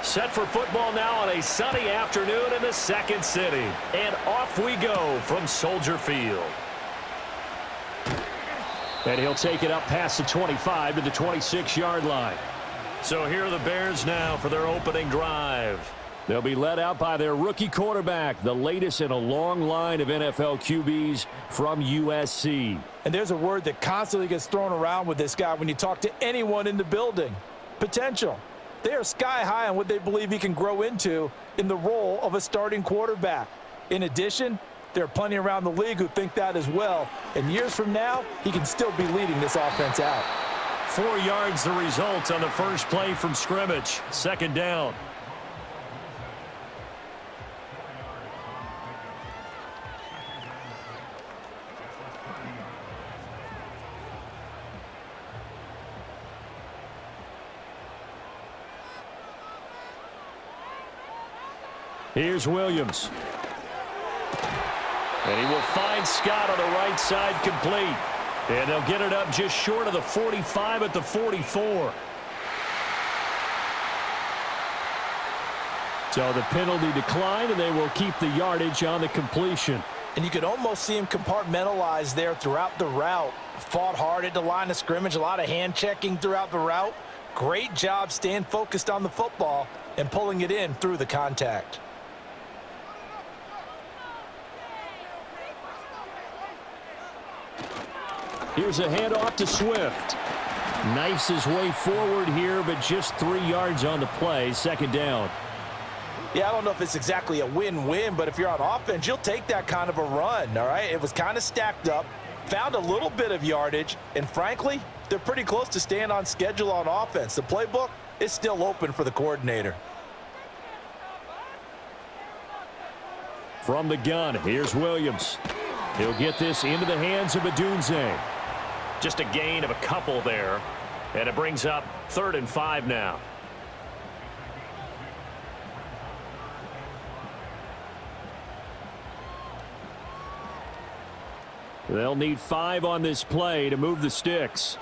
Set for football now on a sunny afternoon in the second city. And off we go from Soldier Field. And he'll take it up past the 25 to the 26-yard line. So here are the Bears now for their opening drive. They'll be led out by their rookie quarterback, the latest in a long line of NFL QBs from USC. And there's a word that constantly gets thrown around with this guy when you talk to anyone in the building. Potential. They are sky high on what they believe he can grow into in the role of a starting quarterback. In addition, there are plenty around the league who think that as well. And years from now, he can still be leading this offense out. 4 yards the result on the first play from scrimmage. Second down. Here's Williams. And he will find Scott on the right side complete. And they'll get it up just short of the 45 at the 44. So the penalty declined, and they will keep the yardage on the completion. And you could almost see him compartmentalize there throughout the route. Fought hard at the line of scrimmage, a lot of hand checking throughout the route. Great job staying focused on the football and pulling it in through the contact. Here's a handoff to Swift. Knifes his way forward here, but just 3 yards on the play. Second down. Yeah, I don't know if it's exactly a win-win, but if you're on offense, you'll take that kind of a run, all right? It was kind of stacked up, found a little bit of yardage, and frankly, they're pretty close to staying on schedule on offense. The playbook is still open for the coordinator. From the gun, here's Williams. He'll get this into the hands of Adunze. Just a gain of a couple there. And it brings up 3rd and 5 now. They'll need 5 on this play to move the sticks.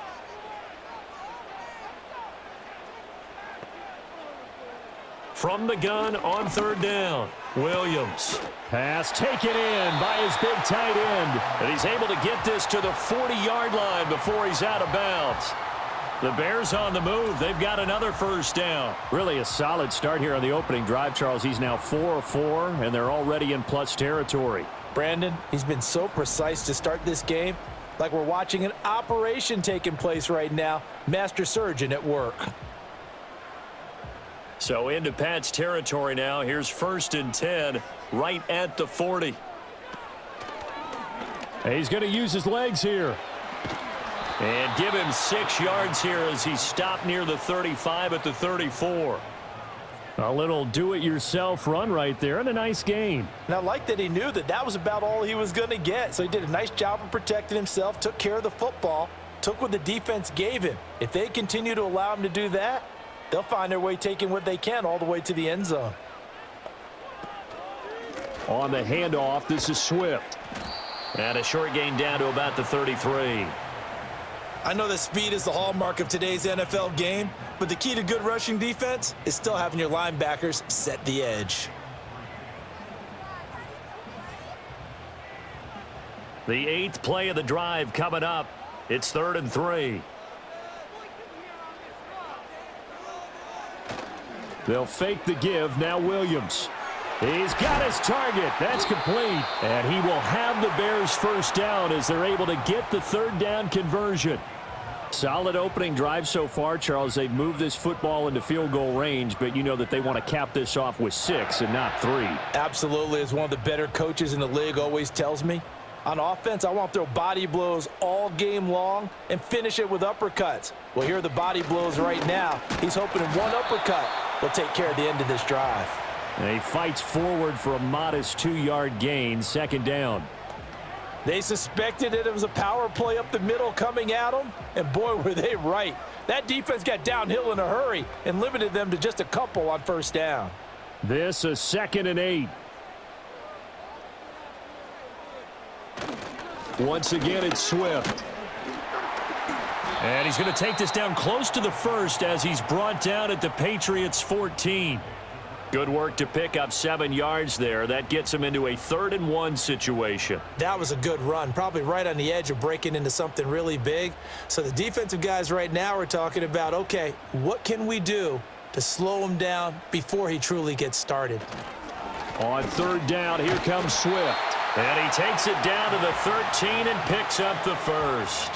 From the gun on 3rd down. Williams. Pass taken in by his big tight end. And he's able to get this to the 40-yard line before he's out of bounds. The Bears on the move. They've got another first down. Really a solid start here on the opening drive, Charles. He's now 4 of 4, and they're already in plus territory. Brandon, he's been so precise to start this game. Like we're watching an operation taking place right now. Master surgeon at work. So into Pat's territory now. Here's 1st and 10 right at the 40. He's going to use his legs here. And give him 6 yards here as he stopped near the 35 at the 34. A little do-it-yourself run right there and a nice gain. And I like that he knew that that was about all he was going to get. So he did a nice job of protecting himself, took care of the football, took what the defense gave him. If they continue to allow him to do that, they'll find their way taking what they can all the way to the end zone. On the handoff, this is Swift. And a short gain down to about the 33. I know that speed is the hallmark of today's NFL game, but the key to good rushing defense is still having your linebackers set the edge. The 8th play of the drive coming up. It's 3rd and 3. They'll fake the give. Now Williams. He's got his target. That's complete. And he will have the Bears first down as they're able to get the 3rd down conversion. Solid opening drive so far, Charles. They've moved this football into field goal range, but you know that they want to cap this off with 6 and not 3. Absolutely. As one of the better coaches in the league always tells me, on offense, I want to throw body blows all game long and finish it with uppercuts. Well, here are the body blows right now. He's hoping one uppercut will take care of the end of this drive. And he fights forward for a modest 2-yard gain. 2nd down. They suspected that it was a power play up the middle coming at them, and boy, were they right. That defense got downhill in a hurry and limited them to just a couple on 1st down. This is 2nd and 8. Once again, it's Swift. And he's going to take this down close to the first as he's brought down at the Patriots 14. Good work to pick up 7 yards there. That gets him into a 3rd-and-1 situation. That was a good run, probably right on the edge of breaking into something really big. So the defensive guys right now are talking about, okay, what can we do to slow him down before he truly gets started? On 3rd down, here comes Swift. And he takes it down to the 13 and picks up the first.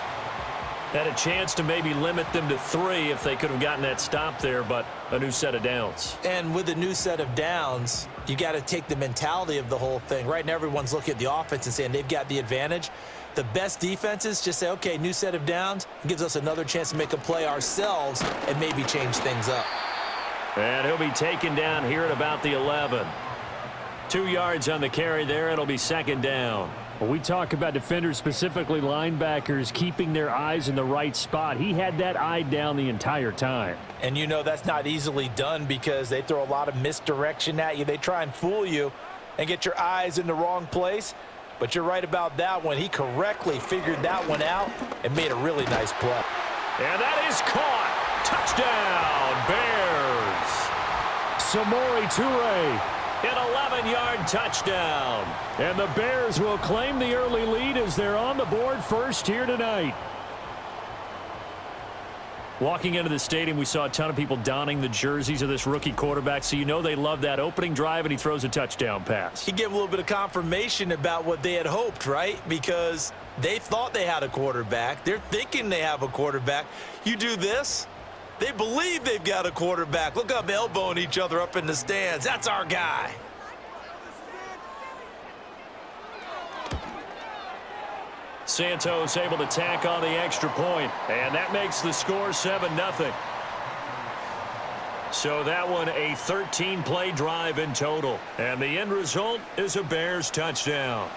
Had a chance to maybe limit them to 3 if they could have gotten that stop there, but a new set of downs. And with a new set of downs, you got to take the mentality of the whole thing. Right now, everyone's looking at the offense and saying they've got the advantage. The best defenses just say, okay, new set of downs. It gives us another chance to make a play ourselves and maybe change things up. And he'll be taken down here at about the 11. 2 yards on the carry there. It'll be 2nd down. When we talk about defenders, specifically linebackers, keeping their eyes in the right spot, he had that eye down the entire time. And you know that's not easily done because they throw a lot of misdirection at you. They try and fool you and get your eyes in the wrong place. But you're right about that one. He correctly figured that one out and made a really nice play. And that is caught. Touchdown, Bears. Samori Toure. An 11-yard touchdown. And the Bears will claim the early lead as they're on the board first here tonight. Walking into the stadium, we saw a ton of people donning the jerseys of this rookie quarterback, so you know they love that opening drive, and he throws a touchdown pass. He gave a little bit of confirmation about what they had hoped, right? Because they thought they had a quarterback. They're thinking they have a quarterback. You do this, they believe they've got a quarterback. Look up, elbowing each other up in the stands. That's our guy. Santos able to tack on the extra point, and that makes the score 7-0. So that one a 13-play drive in total, and the end result is a Bears touchdown.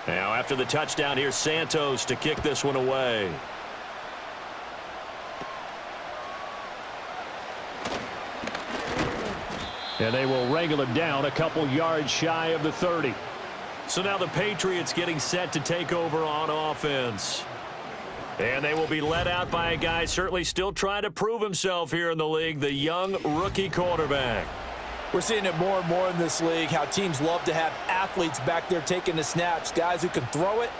Now, after the touchdown, here's Santos to kick this one away. And they will wrangle him down a couple yards shy of the 30. So now the Patriots getting set to take over on offense. And they will be led out by a guy certainly still trying to prove himself here in the league, the young rookie quarterback. We're seeing it more and more in this league, how teams love to have athletes back there taking the snaps, guys who can throw it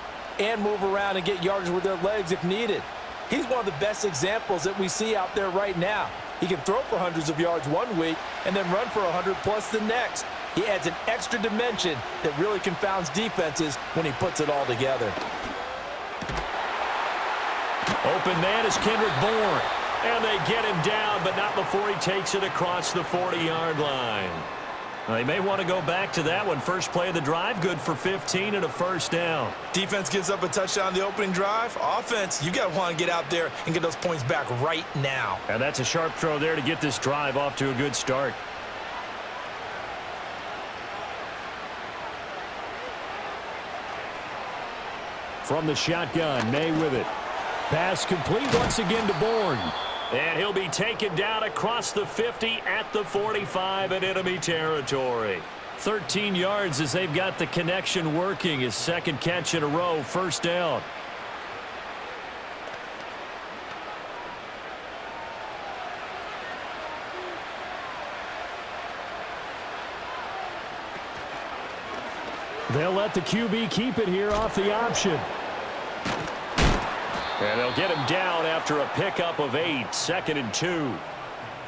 and move around and get yardage with their legs if needed. He's one of the best examples that we see out there right now. He can throw for hundreds of yards one week and then run for 100+ the next. He adds an extra dimension that really confounds defenses when he puts it all together. Open man is Kendrick Bourne. And they get him down, but not before he takes it across the 40-yard line. Now, they may want to go back to that one. First play of the drive, good for 15 and a first down. Defense gives up a touchdown on the opening drive. Offense, you got to want to get out there and get those points back right now. And that's a sharp throw there to get this drive off to a good start. From the shotgun, May with it. Pass complete once again to Bourne. And he'll be taken down across the 50 at the 45 in enemy territory. 13 yards as they've got the connection working. His second catch in a row, first down. They'll let the QB keep it here off the option. And they'll get him down after a pickup of 8, 2nd and 2.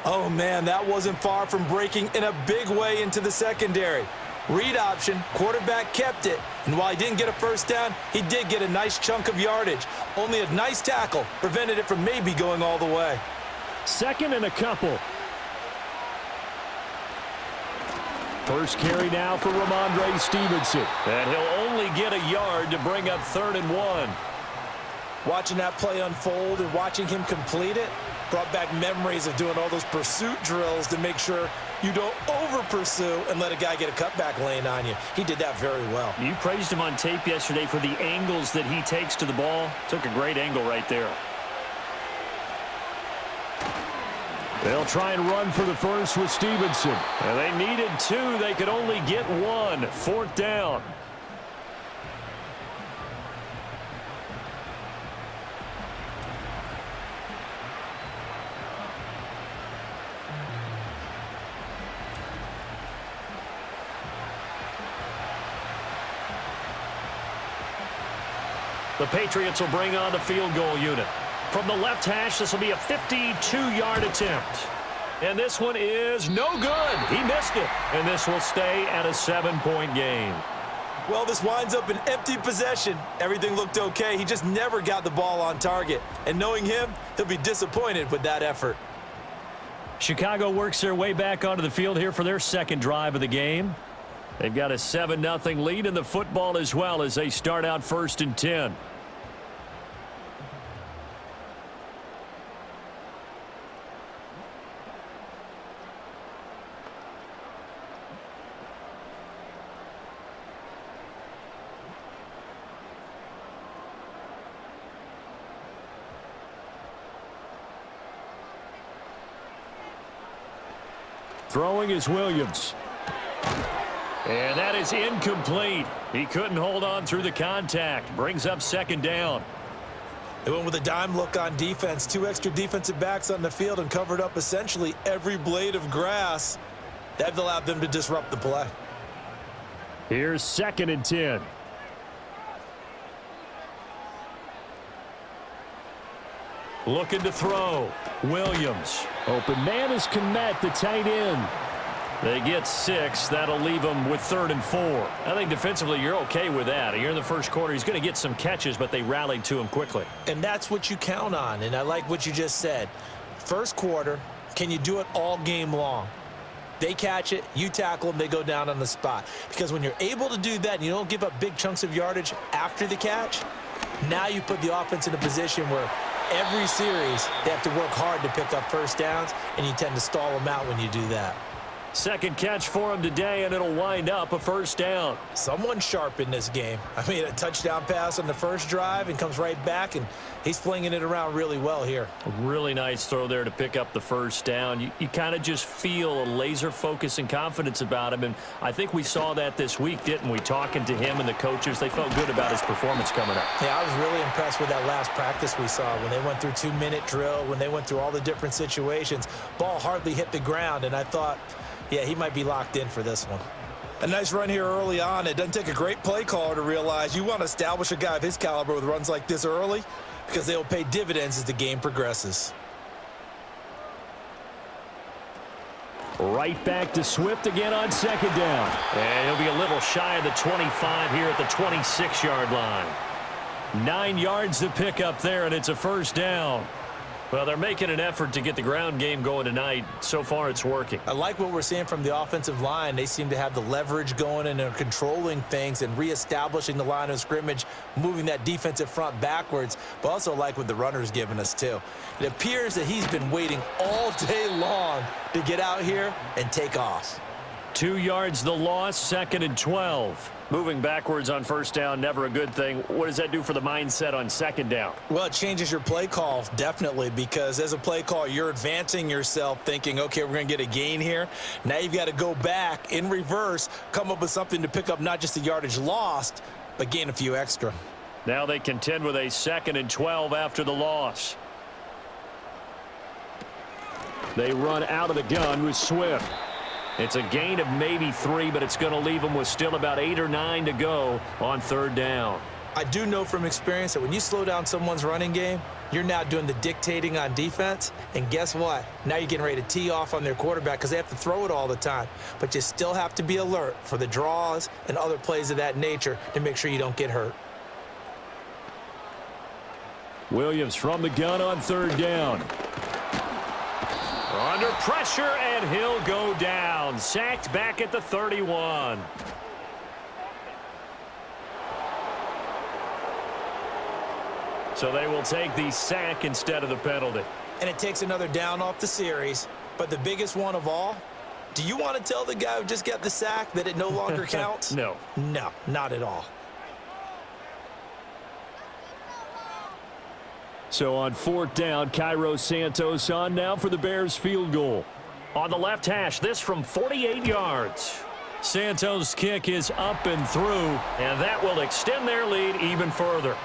Oh, man, that wasn't far from breaking in a big way into the secondary. Read option, quarterback kept it, and while he didn't get a first down, he did get a nice chunk of yardage. Only a nice tackle prevented it from maybe going all the way. 2nd and a couple. First carry now for Ramondre Stevenson. And he'll only get a yard to bring up 3rd and 1. Watching that play unfold and watching him complete it, Brought back memories of doing all those pursuit drills to make sure you don't over-pursue and let a guy get a cutback lane on you. He did that very well. You praised him on tape yesterday for the angles that he takes to the ball. Took a great angle right there. They'll try and run for the first with Stevenson. And they needed 2. They could only get 1. 4th down. The Patriots will bring on the field goal unit. From the left hash, this will be a 52-yard attempt. And this one is no good. He missed it. And this will stay at a 7-point game. Well, this winds up an empty possession. Everything looked okay. He just never got the ball on target. And knowing him, he'll be disappointed with that effort. Chicago works their way back onto the field here for their second drive of the game. They've got a 7-0 lead in the football as well as they start out 1st and 10. Throwing is Williams. And that is incomplete. He couldn't hold on through the contact. Brings up 2nd down. They went with a dime look on defense. 2 extra defensive backs on the field and covered up essentially every blade of grass. That allowed them to disrupt the play. Here's 2nd and 10. Looking to throw. Williams. Open man is Kmet, the tight end. They get 6. That'll leave them with 3rd and 4. I think defensively you're okay with that. Here in the first quarter, he's going to get some catches, but they rallied to him quickly. And that's what you count on, and I like what you just said. First quarter, can you do it all game long? They catch it, you tackle them, they go down on the spot. Because when you're able to do that and you don't give up big chunks of yardage after the catch, now you put the offense in a position where every series they have to work hard to pick up first downs, and you tend to stall them out when you do that. Second catch for him today, and it'll wind up a 1st down. Someone sharp in this game. I mean, a touchdown pass on the first drive and comes right back, and he's flinging it around really well here. A really nice throw there to pick up the 1st down. You kind of just feel a laser focus and confidence about him, and I think we saw that this week, didn't we? Talking to him and the coaches, they felt good about his performance coming up. Yeah, I was really impressed with that last practice we saw when they went through 2-minute drill, when they went through all the different situations. Ball hardly hit the ground, and I thought, yeah, he might be locked in for this one. A nice run here early on. It doesn't take a great play caller to realize you want to establish a guy of his caliber with runs like this early because they'll pay dividends as the game progresses. Right back to Swift again on 2nd down. And he'll be a little shy of the 25 here at the 26-yard line. 9 yards to pick up there, and it's a 1st down. Well, they're making an effort to get the ground game going tonight. So far, it's working. I like what we're seeing from the offensive line. They seem to have the leverage going, and they're controlling things and reestablishing the line of scrimmage, moving that defensive front backwards, but also like what the runner's giving us, too. It appears that he's been waiting all day long to get out here and take off. 2 yards the loss, 2nd and 12. Moving backwards on 1st down, never a good thing. What does that do for the mindset on 2nd down? Well, it changes your play call, definitely, because as a play call, you're advancing yourself thinking, okay, we're going to get a gain here. Now you've got to go back in reverse, come up with something to pick up not just the yardage lost, but gain a few extra. Now they contend with a 2nd and 12 after the loss. They run out of the gun with Swift. It's a gain of maybe 3, but it's going to leave them with still about 8 or 9 to go on 3rd down. I do know from experience that when you slow down someone's running game, you're now doing the dictating on defense. And guess what? Now you're getting ready to tee off on their quarterback because they have to throw it all the time. But you still have to be alert for the draws and other plays of that nature to make sure you don't get hurt. Williams from the gun on 3rd down. Under pressure, and he'll go down. Sacked back at the 31. So they will take the sack instead of the penalty. and it takes another down off the series. But the biggest one of all, do you want to tell the guy who just got the sack that it no longer counts? No. No, not at all. So on 4th down, Cairo Santos on now for the Bears field goal. On the left hash, this from 48 yards. Santos' kick is up and through, and that will extend their lead even further.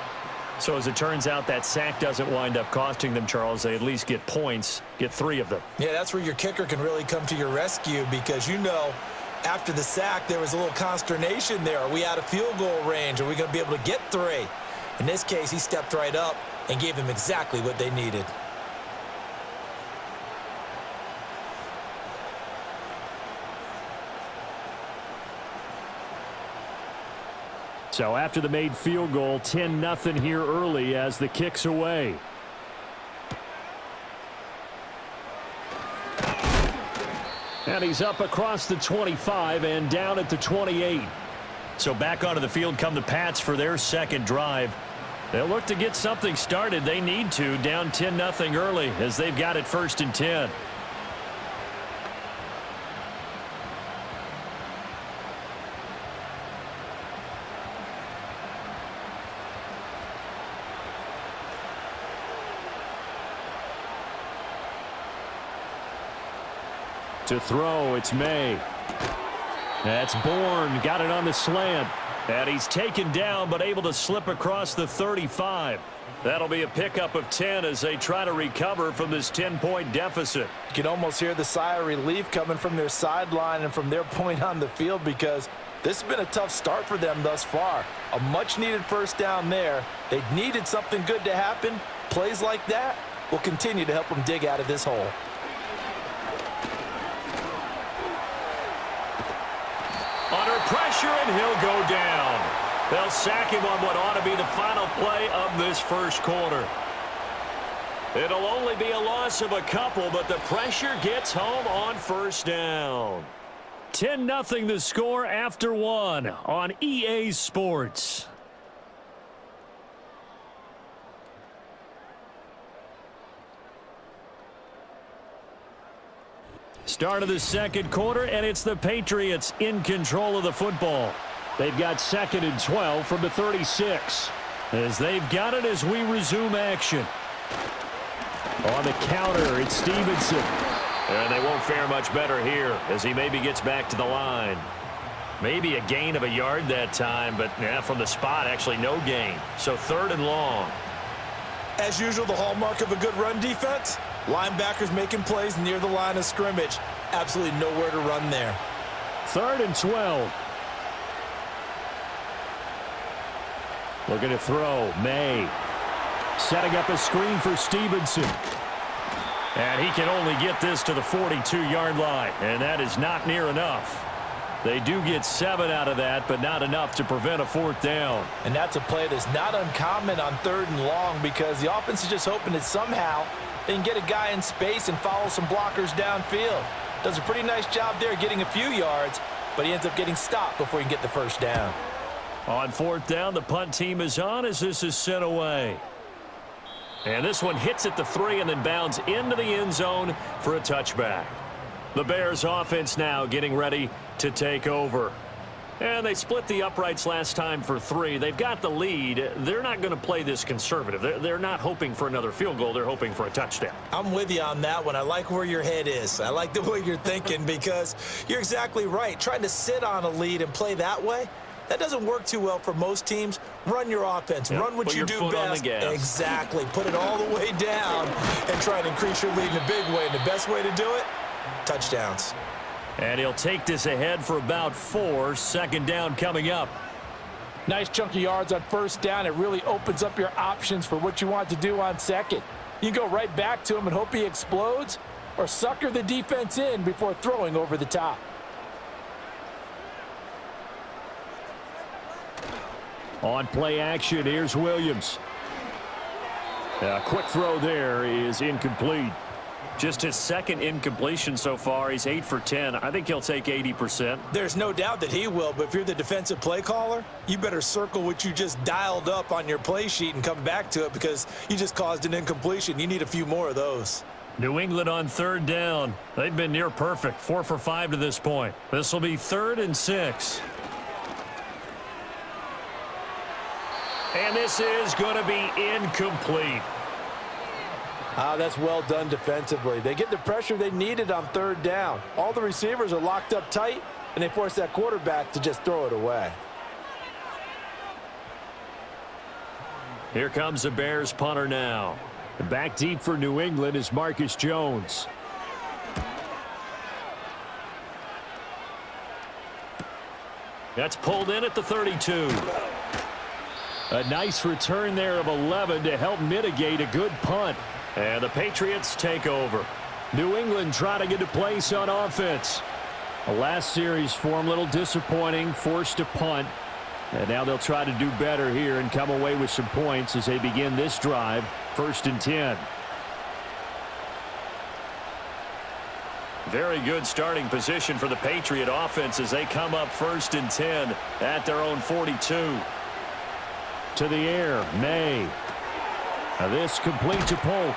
So as it turns out, that sack doesn't wind up costing them, Charles. They at least get points, get 3 of them. Yeah, that's where your kicker can really come to your rescue because, you know, after the sack, there was a little consternation there. Are we out of field goal range? Are we going to be able to get 3? In this case, he stepped right up and gave them exactly what they needed. So after the made field goal, 10-0 here early as the kick's away. And he's up across the 25 and down at the 28. So back onto the field come the Pats for their second drive. They'll look to get something started. They need to, down 10-0 early as they've got it 1st and 10. To throw, it's May. That's Bourne, got it on the slant. And he's taken down but able to slip across the 35. That'll be a pickup of 10 as they try to recover from this 10-point deficit. You can almost hear the sigh of relief coming from their sideline and from their point on the field because this has been a tough start for them thus far. A much-needed 1st down there. They needed something good to happen. Plays like that will continue to help them dig out of this hole. Under pressure, and he'll go down. They'll sack him on what ought to be the final play of this 1st quarter. It'll only be a loss of a couple, but the pressure gets home on 1st down. 10-0 the score after 1 on EA Sports. Start of the 2nd quarter, and it's the Patriots in control of the football. They've got 2nd and 12 from the 36. As they've got it as we resume action. On the counter, it's Stevenson. And they won't fare much better here as he maybe gets back to the line. Maybe a gain of a yard that time, but from the spot, actually no gain. So 3rd and long. As usual, the hallmark of a good run defense, linebackers making plays near the line of scrimmage. Absolutely nowhere to run there. 3rd and 12. Looking to throw. May. Setting up a screen for Stevenson. And he can only get this to the 42-yard line, and that is not near enough. They do get 7 out of that, but not enough to prevent a 4th down. And that's a play that's not uncommon on 3rd and long because the offense is just hoping that somehow they can get a guy in space and follow some blockers downfield. Does a pretty nice job there getting a few yards, but he ends up getting stopped before he can get the 1st down. On 4th down, the punt team is on as this is sent away. And this one hits at the 3 and then bounds into the end zone for a touchback. The Bears offense now getting ready to take over. And they split the uprights last time for 3. They've got the lead. They're not going to play this conservative. They're not hoping for another field goal. They're hoping for a touchdown. I'm with you on that one. I like where your head is. I like the way you're thinking because you're exactly right. Trying to sit on a lead and play that way, that doesn't work too well for most teams. Run your offense. Yep, run what you do best. Exactly. Put it all the way down and try and increase your lead in a big way. And the best way to do it, touchdowns. And he'll take this ahead for about 4. 2nd down coming up. Nice chunk of yards on 1st down. It really opens up your options for what you want to do on 2nd. You can go right back to him and hope he explodes or sucker the defense in before throwing over the top. On play action, here's Williams. A quick throw there is incomplete. Just his second incompletion so far. He's 8 for 10. I think he'll take 80%. There's no doubt that he will, but if you're the defensive play caller, you better circle what you just dialed up on your play sheet and come back to it because you just caused an incompletion. You need a few more of those. New England on third down. They've been near perfect. 4 for 5 to this point. This will be 3rd and 6. And this is going to be incomplete. That's well done defensively. They get the pressure they needed on third down. All the receivers are locked up tight, and they force that quarterback to just throw it away. Here comes the Bears punter now. Back deep for New England is Marcus Jones. That's pulled in at the 32. A nice return there of 11 to help mitigate a good punt. And the Patriots take over. New England trying to get a place on offense. The last series for them a little disappointing, forced to punt. And now they'll try to do better here and come away with some points as they begin this drive. 1st and 10. Very good starting position for the Patriot offense as they come up 1st and 10 at their own 42. To the air, May. Now this complete to Polk.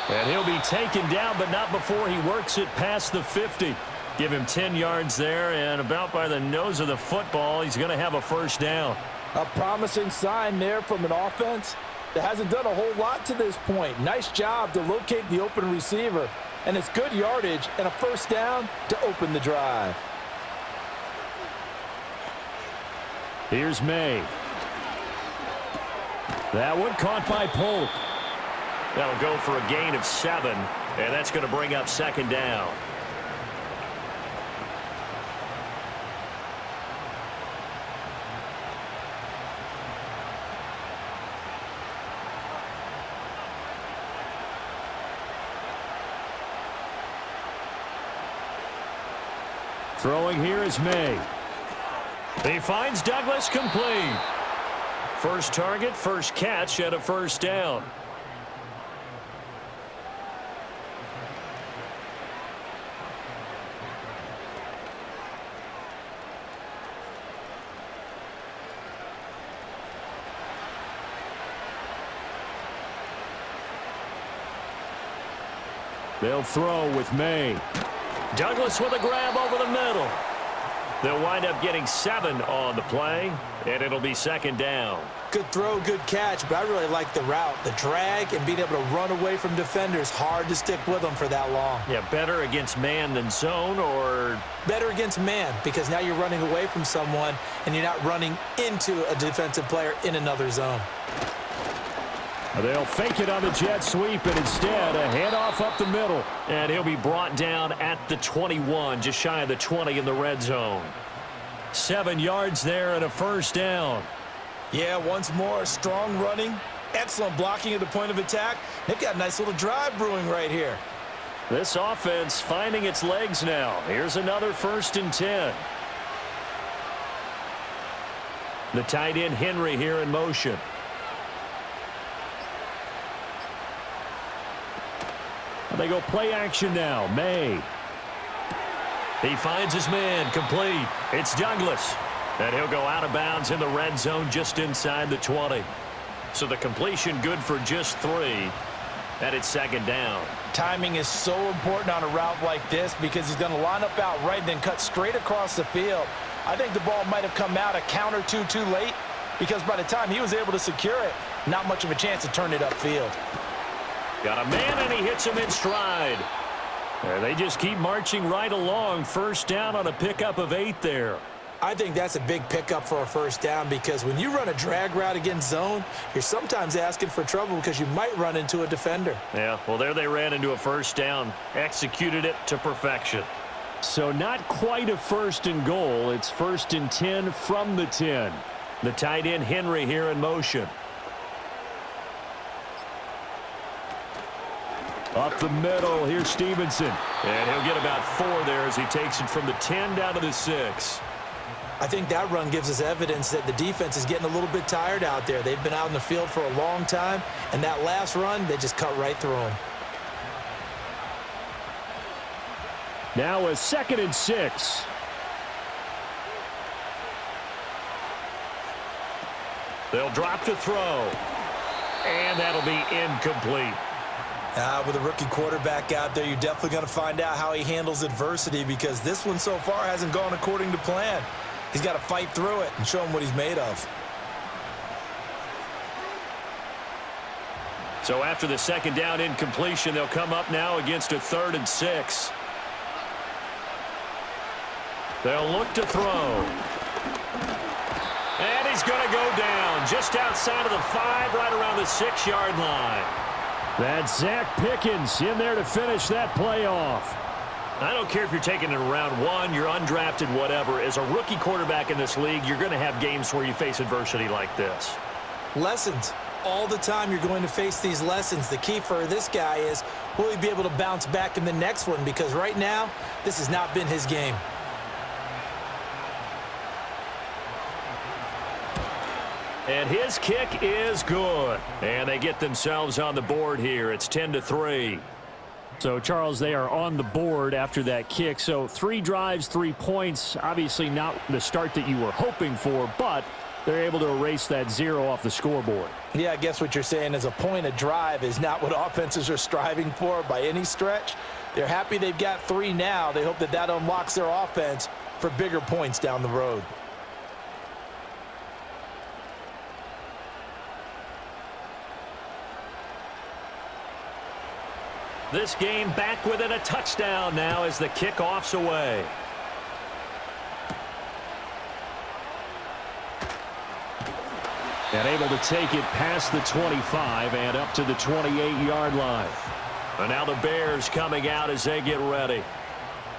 And he'll be taken down, but not before he works it past the 50. Give him 10 yards there, and about by the nose of the football, he's going to have a 1st down. A promising sign there from an offense that hasn't done a whole lot to this point. Nice job to locate the open receiver, and it's good yardage and a 1st down to open the drive. Here's May. That one caught by Polk. That'll go for a gain of 7, and that's going to bring up 2nd down. Throwing here is May. He finds Douglas complete. First target, first catch, and a 1st down. They'll throw with May. Douglas with a grab over the middle. They'll wind up getting 7 on the play, and it'll be 2nd down. Good throw, good catch, but I really like the route. The drag and being able to run away from defenders. Hard to stick with them for that long. Yeah, better against man than zone, or? Better against man, because now you're running away from someone, and you're not running into a defensive player in another zone. They'll fake it on the jet sweep, and instead a handoff up the middle. And he'll be brought down at the 21, just shy of the 20 in the red zone. 7 yards there and a 1st down. Yeah, once more, strong running, excellent blocking at the point of attack. They've got a nice little drive brewing right here. This offense finding its legs now. Here's another 1st and 10. The tight end Henry here in motion. They go play action now. May. He finds his man complete. It's Douglas. And he'll go out of bounds in the red zone just inside the 20. So the completion good for just 3. And it's 2nd down. Timing is so important on a route like this because he's going to line up out right and then cut straight across the field. I think the ball might have come out a count or two too late because by the time he was able to secure it, not much of a chance to turn it upfield. Got a man, and he hits him in stride. And they just keep marching right along. 1st down on a pickup of 8 there. I think that's a big pickup for a 1st down because when you run a drag route against zone, you're sometimes asking for trouble because you might run into a defender. Yeah, well, there they ran into a 1st down. Executed it to perfection. So not quite a 1st and goal. It's 1st and 10 from the 10. The tight end Henry here in motion. Up the middle, here's Stevenson. And he'll get about 4 there as he takes it from the 10 down to the 6. I think that run gives us evidence that the defense is getting a little bit tired out there. They've been out in the field for a long time, and that last run, they just cut right through him. Now a 2nd and 6. They'll drop to throw. And that'll be incomplete. With a rookie quarterback out there, you're definitely going to find out how he handles adversity, because this one so far hasn't gone according to plan. He's got to fight through it and show him what he's made of. So after the 2nd down incompletion, they'll come up now against a 3rd and 6. They'll look to throw. And he's going to go down just outside of the 5, right around the 6-yard line. That's Zach Pickens in there to finish that play off. I don't care if you're taking it in round 1, you're undrafted, whatever. As a rookie quarterback in this league, you're going to have games where you face adversity like this. Lessons. All the time you're going to face these lessons. The key for this guy is, will he be able to bounce back in the next one? Because right now, this has not been his game. And his kick is good. And they get themselves on the board here. It's 10-3. So, Charles, they are on the board after that kick. So 3 drives, 3 points. Obviously not the start that you were hoping for, but they're able to erase that 0 off the scoreboard. Yeah, I guess what you're saying is a point a drive is not what offenses are striving for by any stretch. They're happy they've got 3 now. They hope that that unlocks their offense for bigger points down the road. This game back within a touchdown now as the kickoff's away. And able to take it past the 25 and up to the 28-yard line. And now the Bears coming out as they get ready.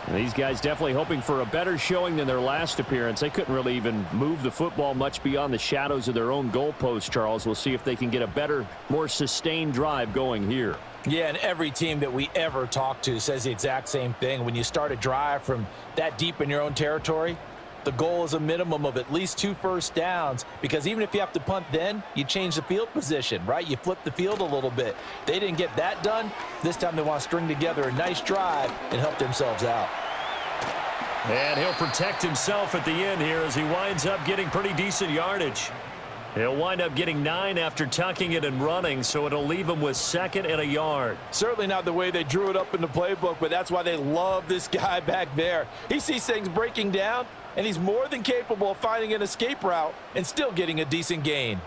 And these guys definitely hoping for a better showing than their last appearance. They couldn't really even move the football much beyond the shadows of their own goalpost, Charles. We'll see if they can get a better, more sustained drive going here. Yeah, and every team that we ever talk to says the exact same thing. When you start a drive from that deep in your own territory, the goal is a minimum of at least 2 first downs, because even if you have to punt then, you change the field position, right? You flip the field a little bit. They didn't get that done. This time they want to string together a nice drive and help themselves out. And he'll protect himself at the end here as he winds up getting pretty decent yardage. He'll wind up getting 9 after tucking it and running, so it'll leave him with 2nd and a yard. Certainly not the way they drew it up in the playbook, but that's why they love this guy back there. He sees things breaking down, and he's more than capable of finding an escape route and still getting a decent gain.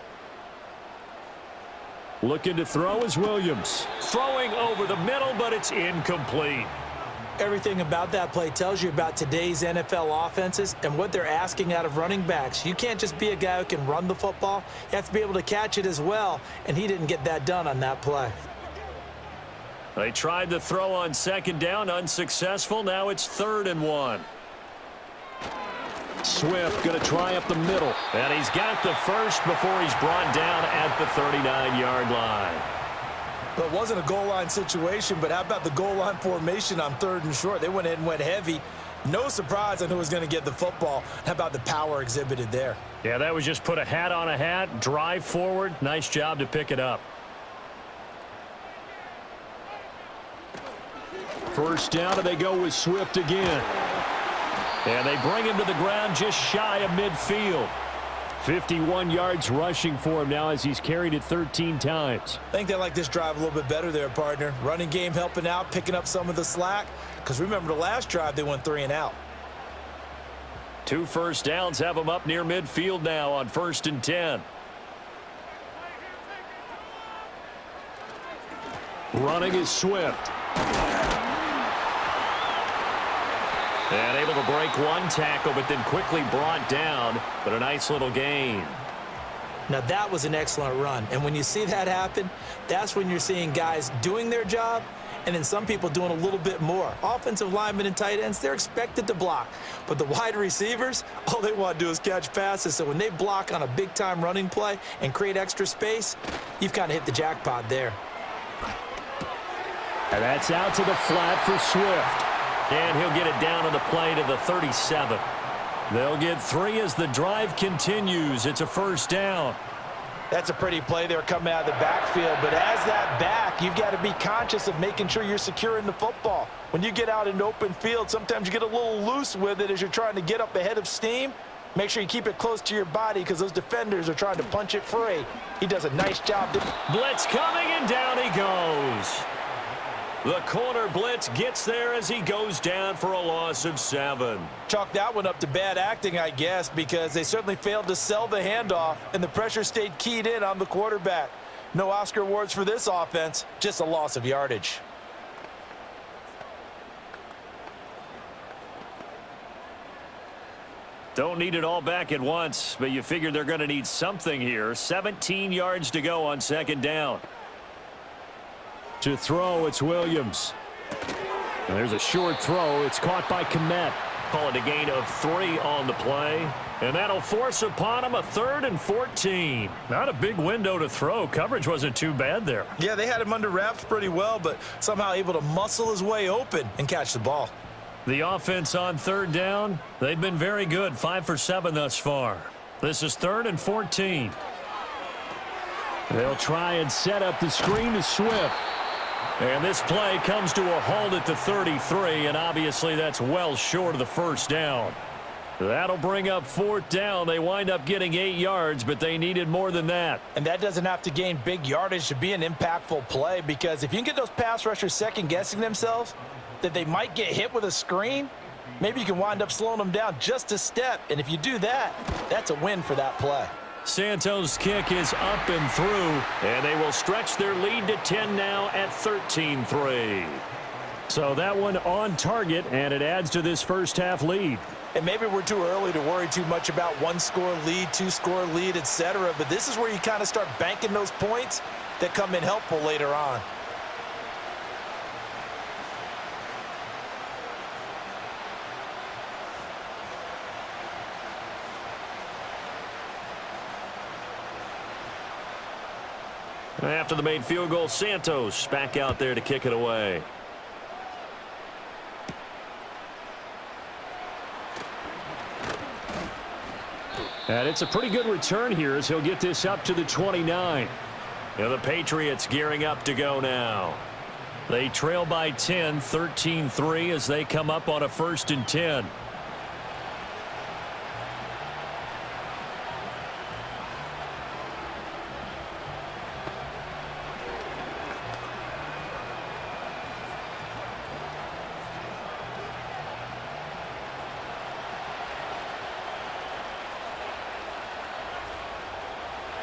Looking to throw is Williams. Throwing over the middle, but it's incomplete. Everything about that play tells you about today's NFL offenses and what they're asking out of running backs. You can't just be a guy who can run the football. You have to be able to catch it as well, and he didn't get that done on that play. They tried to throw on 2nd down, unsuccessful. Now it's 3rd and 1. Swift going to try up the middle. And he's got the first before he's brought down at the 39-yard line. Well, it wasn't a goal line situation, but how about the goal line formation on 3rd and short? They went ahead and went heavy. No surprise on who was going to get the football. How about the power exhibited there? Yeah, that was just put a hat on a hat, drive forward. Nice job to pick it up. First down, and they go with Swift again. And they bring him to the ground just shy of midfield. 51 yards rushing for him now as he's carried it 13 times. I think they like this drive a little bit better there, partner. Running game helping out, picking up some of the slack. Because remember, the last drive, they went 3 and out. 2 first downs have them up near midfield now on 1st and 10. Running is Swift. And able to break 1 tackle, but then quickly brought down. But a nice little gain. Now, that was an excellent run. And when you see that happen, that's when you're seeing guys doing their job and then some people doing a little bit more. Offensive linemen and tight ends, they're expected to block. But the wide receivers, all they want to do is catch passes. So when they block on a big-time running play and create extra space, you've kind of hit the jackpot there. And that's out to the flat for Swift. And he'll get it down on the play to the 37. They'll get 3 as the drive continues. It's a first down. That's a pretty play there coming out of the backfield. But as that back, You've got to be conscious of making sure you're securing the football. When you get out in open field, sometimes you get a little loose with it as you're trying to get up ahead of steam. Make sure you keep it close to your body because those defenders are trying to punch it free. He does a nice job. Blitz coming, and down he goes. The corner blitz gets there as he goes down for a loss of 7. Chalk that one up to bad acting, I guess, because they certainly failed to sell the handoff, and the pressure stayed keyed in on the quarterback. No Oscar awards for this offense, just a loss of yardage. Don't need it all back at once, but you figure they're going to need something here. 17 yards to go on 2nd down. To throw, it's Williams. And there's a short throw. It's caught by Kmet. Call it a gain of 3 on the play. And that'll force upon him a 3rd and 14. Not a big window to throw. Coverage wasn't too bad there. Yeah, they had him under wraps pretty well, but somehow able to muscle his way open and catch the ball. The offense on 3rd down, they've been very good. 5 for 7 thus far. This is 3rd and 14. They'll try and set up the screen to Swift. And this play comes to a halt at the 33, and obviously that's well short of the 1st down. That'll bring up 4th down. They wind up getting 8 yards, but they needed more than that. And that doesn't have to gain big yardage to be an impactful play, because if you can get those pass rushers second-guessing themselves, that they might get hit with a screen, maybe you can wind up slowing them down just a step. And if you do that, that's a win for that play. Santos' kick is up and through, and they will stretch their lead to 10 now at 13-3. So that one on target, and it adds to this first-half lead. And maybe we're too early to worry too much about 1-score lead, 2-score lead, etc. But this is where you kind of start banking those points that come in helpful later on. After the made field goal, Santos back out there to kick it away. And it's a pretty good return here as he'll get this up to the 29. And the Patriots gearing up to go now. They trail by 10, 13-3 as they come up on a 1st and 10.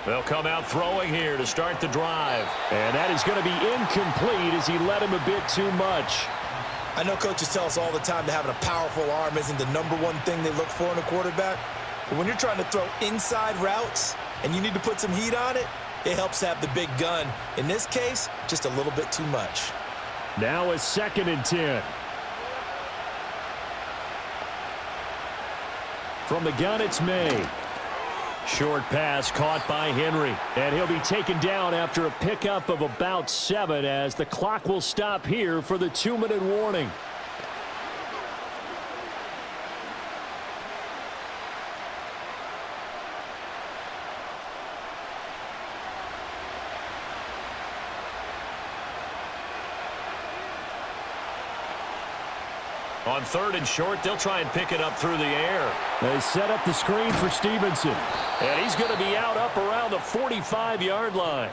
They'll come out throwing here to start the drive. And that is going to be incomplete as he led him a bit too much. I know coaches tell us all the time that having a powerful arm isn't the #1 thing they look for in a quarterback. But when you're trying to throw inside routes and you need to put some heat on it, it helps have the big gun. In this case, just a little bit too much. Now a 2nd and 10. From the gun, it's May. Short pass caught by Henry. And he'll be taken down after a pickup of about 7 as the clock will stop here for the 2-minute warning. On 3rd and short, they'll try and pick it up through the air. They set up the screen for Stevenson. And he's going to be out up around the 45-yard line.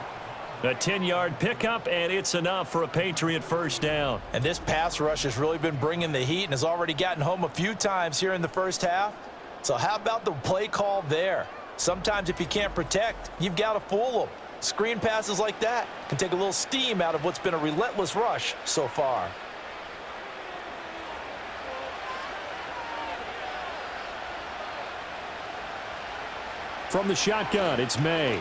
A 10-yard pickup, and it's enough for a Patriot 1st down. And this pass rush has really been bringing the heat and has already gotten home a few times here in the 1st half. So how about the play call there? Sometimes if you can't protect, you've got to fool them. Screen passes like that can take a little steam out of what's been a relentless rush so far. From the shotgun, it's May.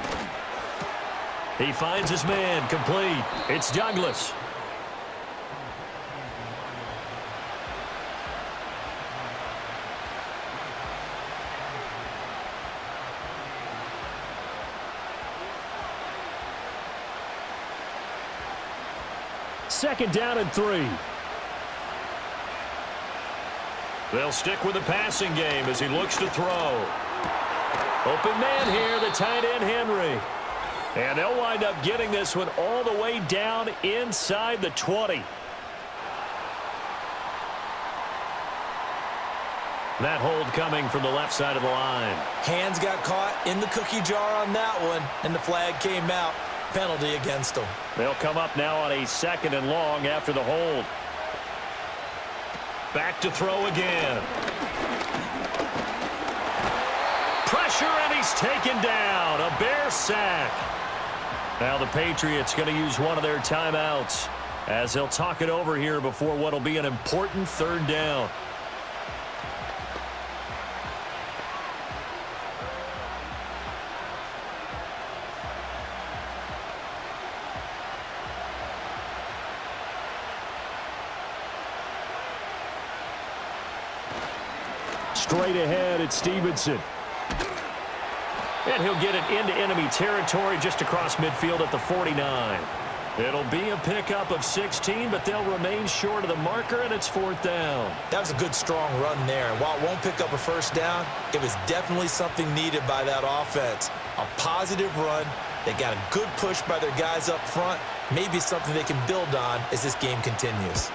He finds his man, complete. It's Douglas. Second down and 3. They'll stick with the passing game as he looks to throw. Open man here, the tight end, Henry. And they'll wind up getting this one all the way down inside the 20. That hold coming from the left side of the line. Hands got caught in the cookie jar on that one, and the flag came out. Penalty against them. They'll come up now on a 2nd and long after the hold. Back to throw again. Pressure, and he's taken down. A Bear sack. Now the Patriots going to use one of their timeouts as they'll talk it over here before what will be an important 3rd down. Straight ahead, it's Stevenson. And he'll get it into enemy territory just across midfield at the 49. It'll be a pickup of 16, but they'll remain short of the marker, and it's 4th down. That was a good, strong run there. While it won't pick up a 1st down, it was definitely something needed by that offense. A positive run. They got a good push by their guys up front. Maybe something they can build on as this game continues.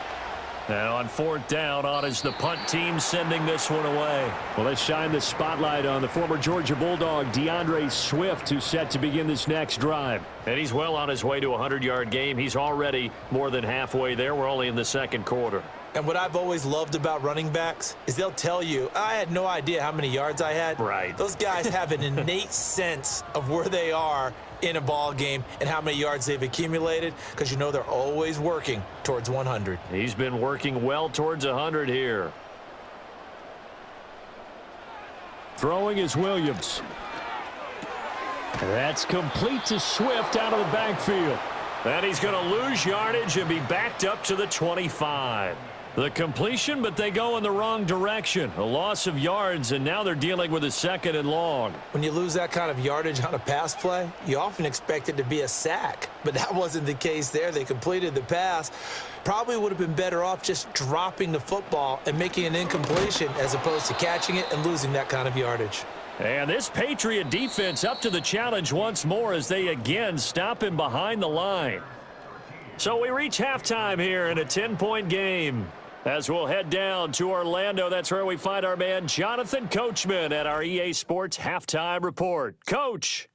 Now on 4th down, on is the punt team sending this one away. Well, let's shine the spotlight on the former Georgia Bulldog, DeAndre Swift, who's set to begin this next drive. And he's well on his way to a 100-yard game. He's already more than halfway there. We're only in the 2nd quarter. And what I've always loved about running backs is they'll tell you, I had no idea how many yards I had. Right. Those guys have an innate sense of where they are in a ball game and how many yards they've accumulated, because you know they're always working towards 100. He's been working well towards 100 here. Throwing is Williams. That's complete to Swift out of the backfield. And he's going to lose yardage and be backed up to the 25. The completion, but they go in the wrong direction. A loss of yards, and now they're dealing with a 2nd and long. When you lose that kind of yardage on a pass play, you often expect it to be a sack. But that wasn't the case there. They completed the pass. Probably would have been better off just dropping the football and making an incompletion as opposed to catching it and losing that kind of yardage. And this Patriot defense up to the challenge once more as they again stop him behind the line. So we reach halftime here in a 10-point game. As we'll head down to Orlando, that's where we find our man Jonathan Coachman at our EA Sports Halftime Report. Coach.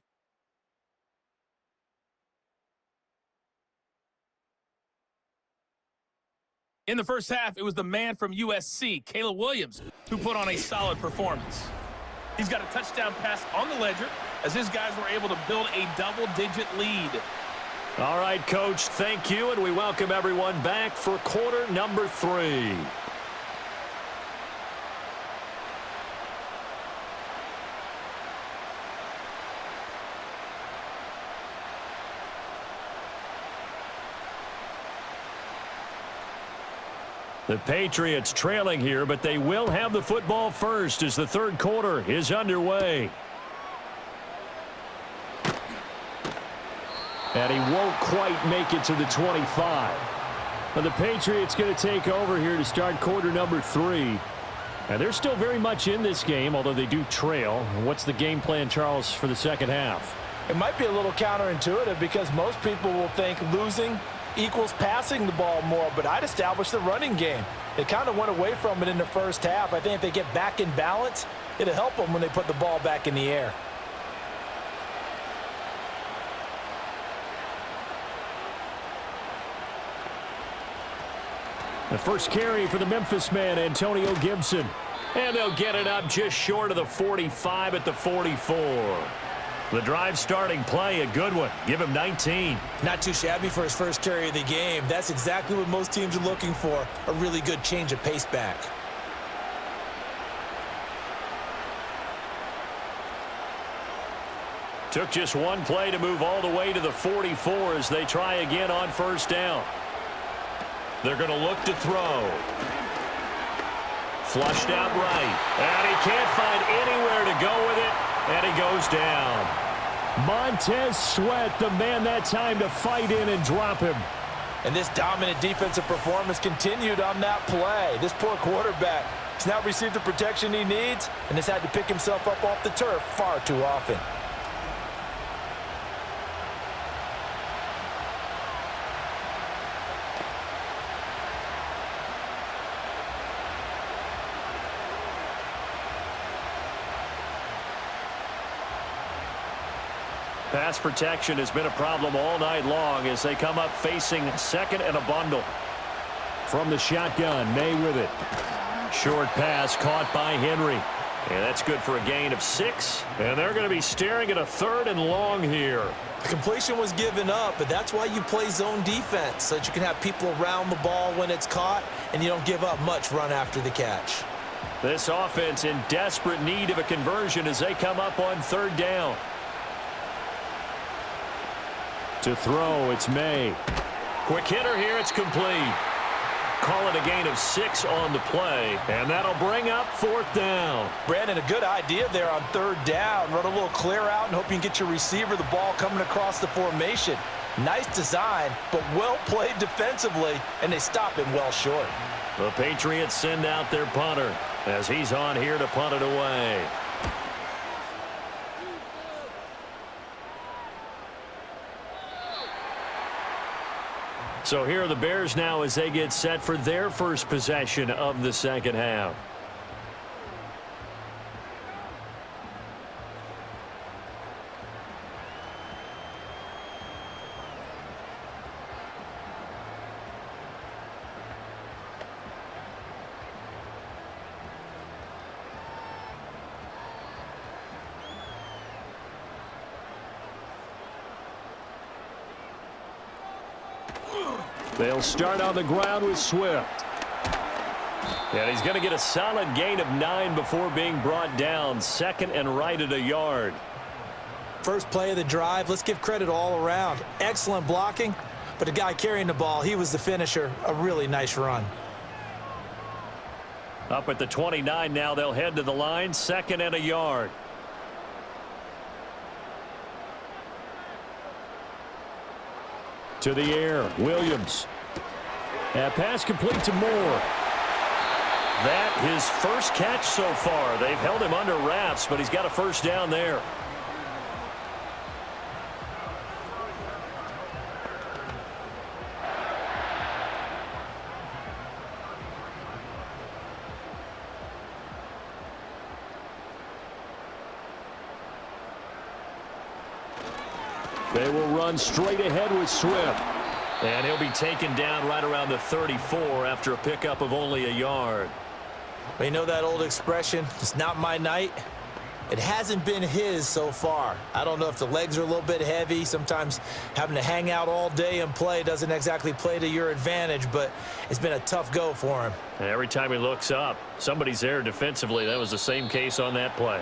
In the first half, it was the man from USC, Caleb Williams, who put on a solid performance. He's got a touchdown pass on the ledger as his guys were able to build a double-digit lead. All right, Coach, thank you, and we welcome everyone back for quarter number 3. The Patriots trailing here, but they will have the football first as the 3rd quarter is underway. And he won't quite make it to the 25. But the Patriots going to take over here to start quarter number 3. And they're still very much in this game, although they do trail. What's the game plan, Charles, for the 2nd half? It might be a little counterintuitive because most people will think losing equals passing the ball more, but I'd establish the running game. They kind of went away from it in the first half. I think if they get back in balance, it'll help them when they put the ball back in the air. The first carry for the Memphis man, Antonio Gibson. And they'll get it up just short of the 45 at the 44. The drive starting play, a good one. Give him 19. Not too shabby for his first carry of the game. That's exactly what most teams are looking for, a really good change of pace back. Took just one play to move all the way to the 44 as they try again on first down. They're going to look to throw. Flushed out right. And he can't find anywhere to go with it. And he goes down. Montez Sweat, the man that time to fight in and drop him. And this dominant defensive performance continued on that play. This poor quarterback has now received the protection he needs and has had to pick himself up off the turf far too often. Pass protection has been a problem all night long as they come up facing second and a bundle. From the shotgun, May with it. Short pass caught by Henry. And that's good for a gain of 6. And they're going to be staring at a 3rd and long here. The completion was given up, but that's why you play zone defense, so that you can have people around the ball when it's caught, and you don't give up much run after the catch. This offense in desperate need of a conversion as they come up on 3rd down. To throw, it's May. Quick hitter here, it's complete. Call it a gain of 6 on the play, and that'll bring up 4th down. Brandon, a good idea there on 3rd down. Run a little clear out and hope you can get your receiver the ball coming across the formation. Nice design, but well played defensively, and they stop him well short. The Patriots send out their punter as he's on here to punt it away. So here are the Bears now as they get set for their first possession of the second half. They'll start on the ground with Swift. And he's going to get a solid gain of 9 before being brought down. 2nd and right at a yard. First play of the drive, let's give credit all around. Excellent blocking, but the guy carrying the ball, he was the finisher. A really nice run. Up at the 29 now, they'll head to the line. 2nd and a yard. To the air, Williams. That pass complete to Moore. That his first catch so far. They've held him under wraps, but he's got a first down there. They will run straight ahead with Swift. And he'll be taken down right around the 34 after a pickup of only a yard. Well, you know that old expression, it's not my night? It hasn't been his so far. I don't know if the legs are a little bit heavy. Sometimes having to hang out all day and play doesn't exactly play to your advantage, but it's been a tough go for him. And every time he looks up, somebody's there defensively. That was the same case on that play.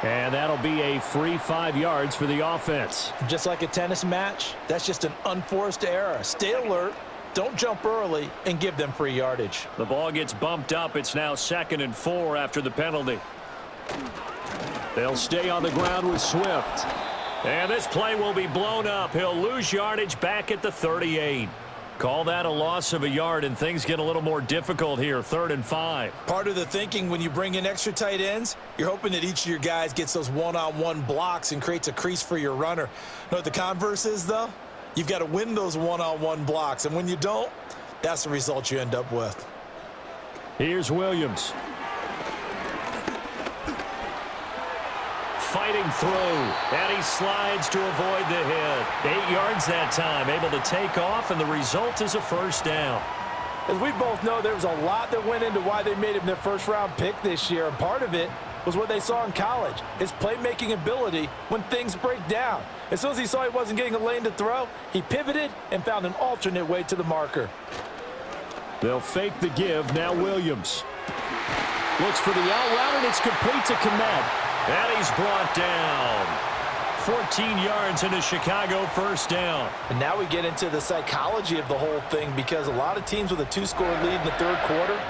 And that'll be a free 5 yards for the offense. Just like a tennis match, that's just an unforced error. Stay alert, don't jump early, and give them free yardage. The ball gets bumped up. It's now 2nd and 4 after the penalty. They'll stay on the ground with Swift. And this play will be blown up. He'll lose yardage back at the 38. Call that a loss of a yard, and things get a little more difficult here. 3rd and 5. Part of the thinking when you bring in extra tight ends, you're hoping that each of your guys gets those one-on-one blocks and creates a crease for your runner. You know what the converse is, though? You've got to win those one-on-one blocks, and when you don't, that's the result you end up with. Here's Williams. Fighting through, and he slides to avoid the hit. 8 yards that time, able to take off, and the result is a first down. As we both know, there was a lot that went into why they made him their first-round pick this year, and part of it was what they saw in college, his playmaking ability when things break down. As soon as he saw he wasn't getting a lane to throw, he pivoted and found an alternate way to the marker. They'll fake the give, now Williams. Looks for the out route, and it's complete to Komet. And he's brought down. 14 yards in a Chicago first down. And now we get into the psychology of the whole thing, because a lot of teams with a 2-score lead in the 3rd quarter,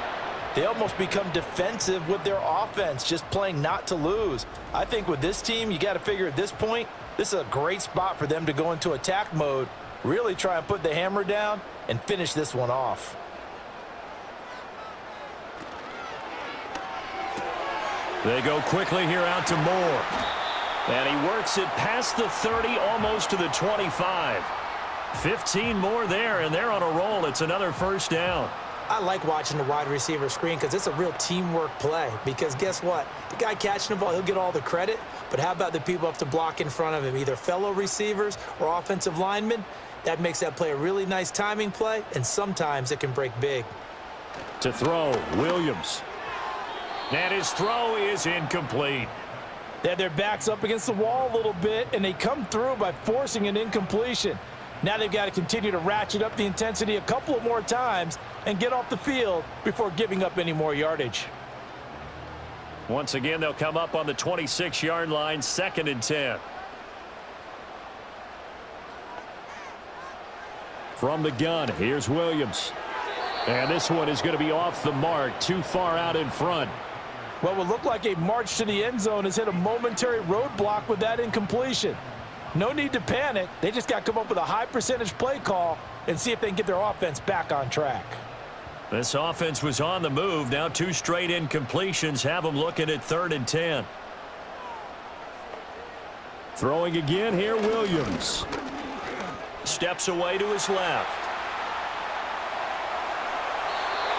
they almost become defensive with their offense, just playing not to lose. I think with this team, you got to figure at this point, this is a great spot for them to go into attack mode, really try and put the hammer down and finish this one off. They go quickly here out to Moore. And he works it past the 30, almost to the 25. 15 more there, and they're on a roll. It's another first down. I like watching the wide receiver screen because it's a real teamwork play. Because guess what? The guy catching the ball, he'll get all the credit. But how about the people up to block in front of him, either fellow receivers or offensive linemen? That makes that play a really nice timing play, and sometimes it can break big. To throw, Williams. And his throw is incomplete. They had their backs up against the wall a little bit, and they come through by forcing an incompletion. Now they've got to continue to ratchet up the intensity a couple of more times and get off the field before giving up any more yardage. Once again, they'll come up on the 26-yard line, 2nd and 10. From the gun, here's Williams. And this one is going to be off the mark, too far out in front. What would look like a march to the end zone has hit a momentary roadblock with that incompletion. No need to panic. They just got to come up with a high percentage play call and see if they can get their offense back on track. This offense was on the move. Now 2 straight incompletions have them looking at 3rd and 10. Throwing again here, Williams. Steps away to his left.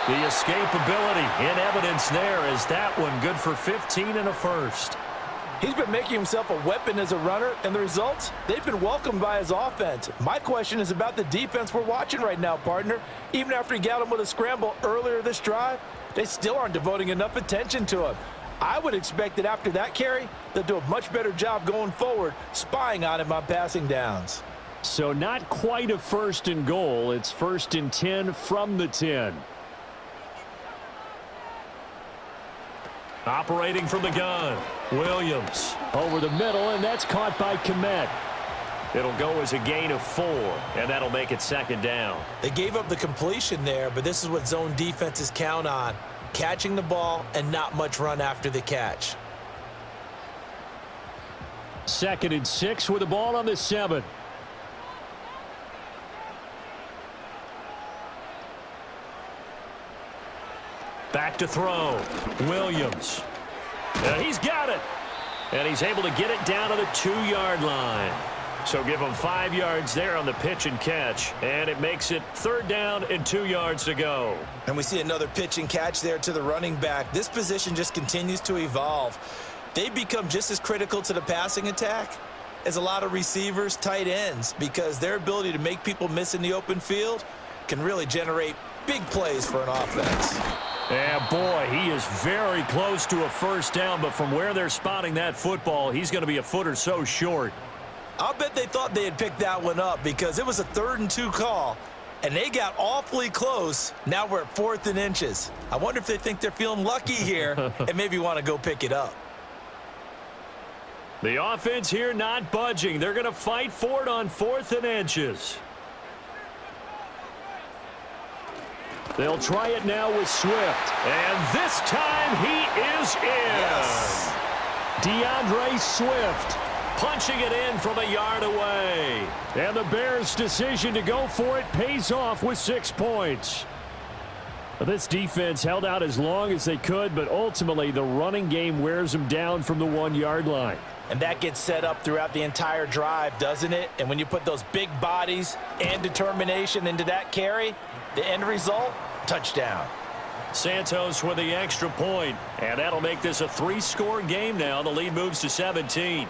The escapability in evidence there as that one good for 15 and a first. He's been making himself a weapon as a runner, and the results, they've been welcomed by his offense. My question is about the defense we're watching right now, partner. Even after he got him with a scramble earlier this drive, they still aren't devoting enough attention to him. I would expect that after that carry, they'll do a much better job going forward, spying on him on passing downs. So not quite a 1st and goal. It's 1st and 10 from the 10. Operating from the gun, Williams over the middle, and that's caught by Kmet. It'll go as a gain of 4, and that'll make it 2nd down. They gave up the completion there, but this is what zone defenses count on, catching the ball and not much run after the catch. 2nd and 6 with the ball on the 7. Back to throw. Williams. And he's got it. And he's able to get it down to the 2-yard line. So give him 5 yards there on the pitch and catch. And it makes it 3rd down and 2 yards to go. And we see another pitch and catch there to the running back. This position just continues to evolve. They've become just as critical to the passing attack as a lot of receivers, tight ends, because their ability to make people miss in the open field can really generate big plays for an offense. Yeah, boy, he is very close to a 1st down, but from where they're spotting that football, he's going to be a foot or so short. I'll bet they thought they had picked that one up because it was a 3rd and 2 call, and they got awfully close. Now we're at 4th and inches. I wonder if they think they're feeling lucky here and maybe want to go pick it up. The offense here not budging. They're going to fight for it on 4th and inches. They'll try it now with Swift. And this time he is in. Yes. DeAndre Swift punching it in from a yard away. And the Bears' decision to go for it pays off with 6 points. This defense held out as long as they could, but ultimately the running game wears them down from the 1-yard line. And that gets set up throughout the entire drive, doesn't it? And when you put those big bodies and determination into that carry, the end result, touchdown. Santos with the extra point, and that'll make this a 3-score game now. The lead moves to 17.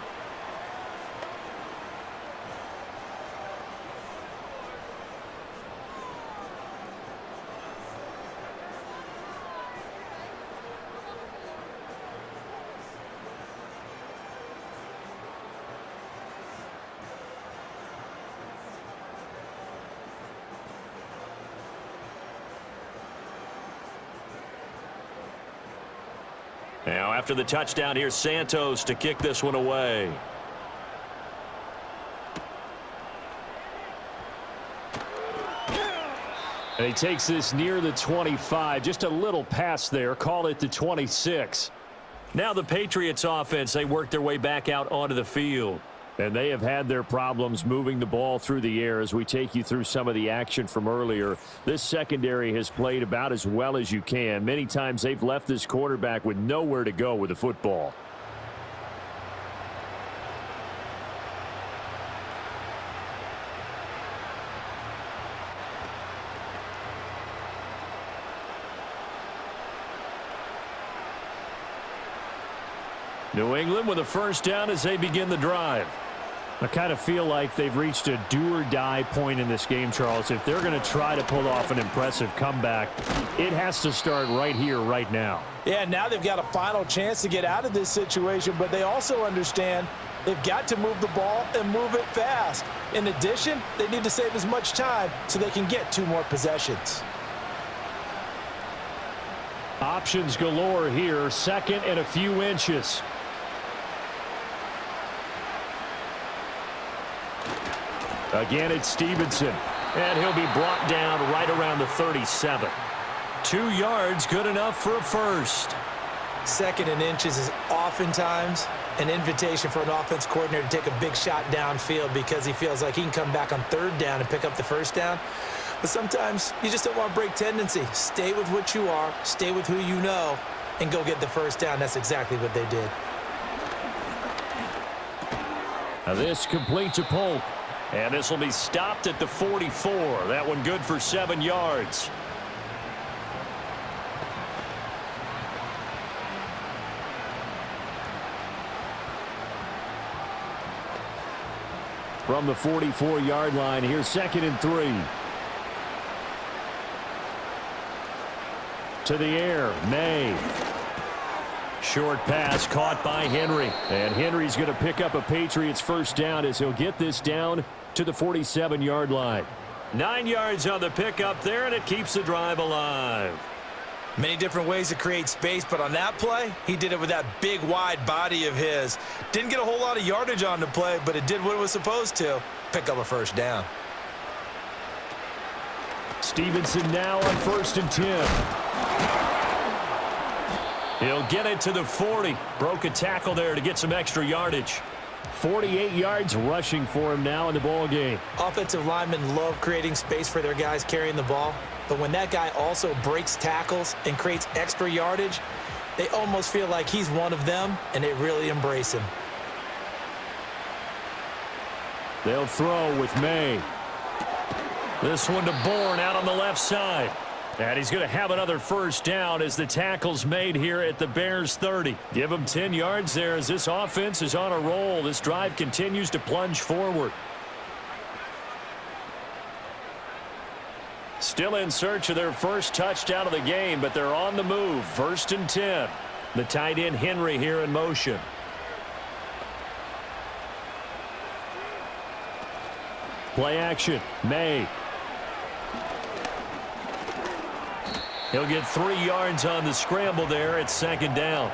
Now, after the touchdown, here's Santos to kick this one away. And he takes this near the 25. Just a little pass there. Call it the 26. Now the Patriots offense, they work their way back out onto the field. And they have had their problems moving the ball through the air as we take you through some of the action from earlier. This secondary has played about as well as you can. Many times they've left this quarterback with nowhere to go with the football. New England with a first down as they begin the drive. I kind of feel like they've reached a do-or-die point in this game, Charles. If they're going to try to pull off an impressive comeback, it has to start right here, right now. Yeah, now they've got a final chance to get out of this situation, but they also understand they've got to move the ball and move it fast. In addition, they need to save as much time so they can get 2 more possessions. Options galore here, second and a few inches. Again, it's Stevenson, and he'll be brought down right around the 37. 2 yards, good enough for a first. Second and inches is oftentimes an invitation for an offense coordinator to take a big shot downfield because he feels like he can come back on 3rd down and pick up the first down. But sometimes you just don't want to break tendency. Stay with what you are, stay with who you know, and go get the first down. That's exactly what they did. Now this complete to Polk. And this will be stopped at the 44. That one good for 7 yards. From the 44-yard line, here's 2nd and 3. To the air, May. Short pass caught by Henry. And Henry's going to pick up a Patriots first down as he'll get this down to the 47-yard line. 9 yards on the pickup there, and it keeps the drive alive. Many different ways to create space, but on that play, he did it with that big, wide body of his. Didn't get a whole lot of yardage on the play, but it did what it was supposed to. Pick up a first down. Stevenson now on 1st and 10. He'll get it to the 40. Broke a tackle there to get some extra yardage. 48 yards rushing for him now in the ball game. Offensive linemen love creating space for their guys carrying the ball, but when that guy also breaks tackles and creates extra yardage, they almost feel like he's one of them, and they really embrace him. They'll throw with May. This one to Bourne out on the left side. And he's going to have another first down as the tackle's made here at the Bears 30. Give him 10 yards there as this offense is on a roll. This drive continues to plunge forward. Still in search of their first touchdown of the game, but they're on the move. 1st and 10. The tight end Henry here in motion. Play action. May. He'll get 3 yards on the scramble there at 2nd down.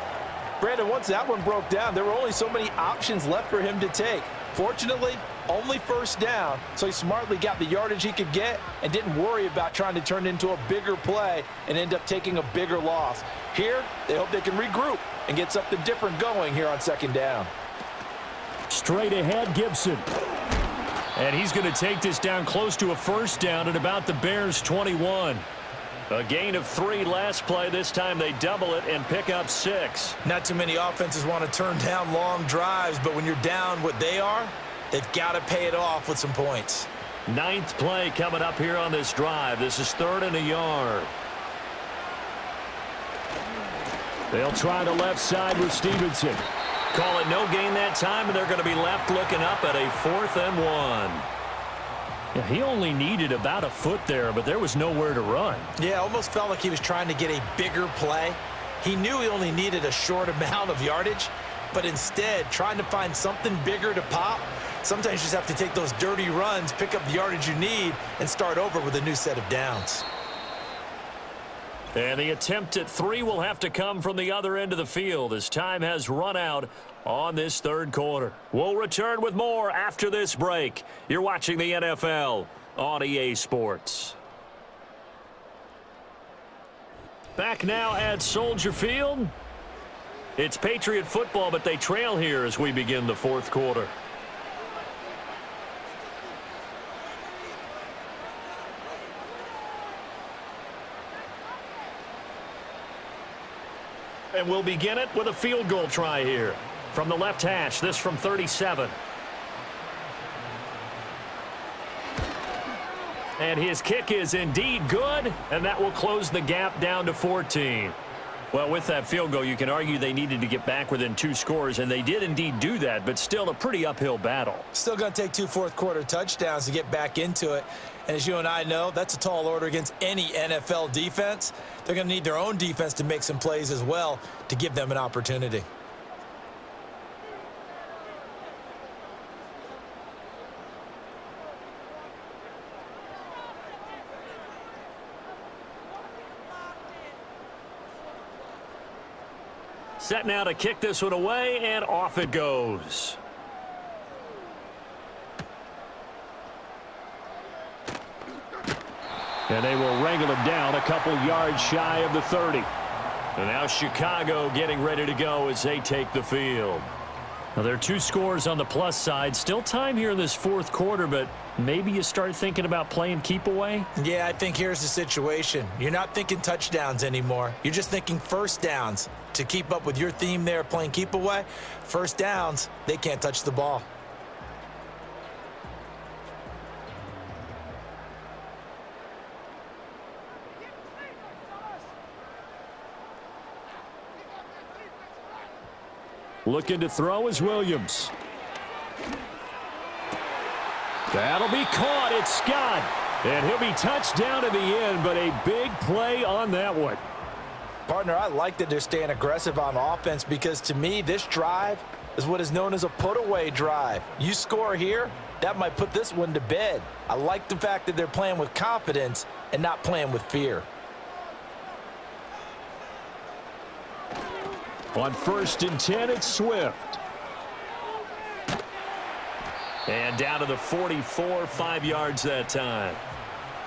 Brandon, once that one broke down, there were only so many options left for him to take. Fortunately, only first down, so he smartly got the yardage he could get and didn't worry about trying to turn it into a bigger play and end up taking a bigger loss. Here, they hope they can regroup and get something different going here on 2nd down. Straight ahead, Gibson. And he's going to take this down close to a first down at about the Bears' 21. A gain of 3 last play. This time they double it and pick up 6. Not too many offenses want to turn down long drives, but when you're down what they are, they've got to pay it off with some points. 9th play coming up here on this drive. This is 3rd and a yard. They'll try the left side with Stevenson. Call it no gain that time, and they're going to be left looking up at a 4th and 1. Yeah, he only needed about a foot there, but there was nowhere to run. Yeah, almost felt like he was trying to get a bigger play. He knew he only needed a short amount of yardage, but instead trying to find something bigger to pop. Sometimes you just have to take those dirty runs, pick up the yardage you need, and start over with a new set of downs. And the attempt at 3 will have to come from the other end of the field as time has run out on this 3rd quarter. We'll return with more after this break. You're watching the NFL on EA Sports. Back now at Soldier Field. It's Patriot football, but they trail here as we begin the 4th quarter. And we'll begin it with a field goal try here. From the left hash, this from 37. And his kick is indeed good, and that will close the gap down to 14. Well, with that field goal, you can argue they needed to get back within 2 scores, and they did indeed do that, but still a pretty uphill battle. Still going to take 2 fourth-quarter touchdowns to get back into it. And as you and I know, that's a tall order against any NFL defense. They're going to need their own defense to make some plays as well to give them an opportunity. Set now to kick this one away, and off it goes. And they will wrangle him down a couple yards shy of the 30. And now Chicago getting ready to go as they take the field. Now there are 2 scores on the plus side. Still time here in this 4th quarter, but maybe you start thinking about playing keep away? Yeah, I think here's the situation. You're not thinking touchdowns anymore. You're just thinking first downs. To keep up with your theme there, playing keep away, first downs, they can't touch the ball. Looking to throw is Williams. That'll be caught. It's Scott. And he'll be touched down in the end, but a big play on that one. Partner, I like that they're staying aggressive on offense because to me, this drive is what is known as a put-away drive. You score here, that might put this one to bed. I like the fact that they're playing with confidence and not playing with fear. On 1st and 10, it's Swift. And down to the 44, 5 yards that time.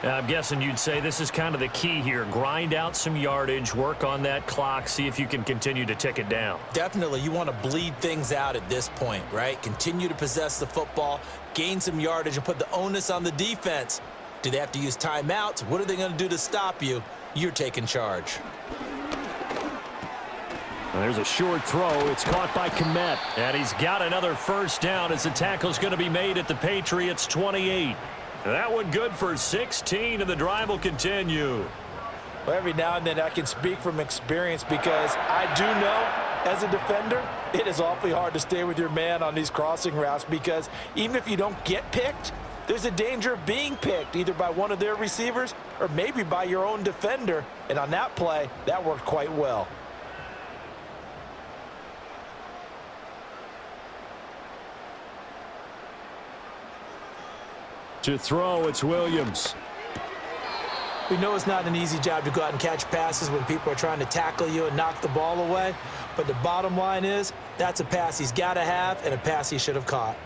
I'm guessing you'd say this is kind of the key here. Grind out some yardage, work on that clock, see if you can continue to tick it down. Definitely, you want to bleed things out at this point, right? Continue to possess the football, gain some yardage, and put the onus on the defense. Do they have to use timeouts? What are they going to do to stop you? You're taking charge. Well, there's a short throw. It's caught by Kmet. And he's got another first down as the tackle's going to be made at the Patriots 28. That one good for 16, and the drive will continue. Well, every now and then I can speak from experience because I do know as a defender, it is awfully hard to stay with your man on these crossing routes because even if you don't get picked, there's a danger of being picked either by one of their receivers or maybe by your own defender. And on that play, that worked quite well. To throw, it's Williams. We know it's not an easy job to go out and catch passes when people are trying to tackle you and knock the ball away. But the bottom line is, that's a pass he's got to have and a pass he should have caught.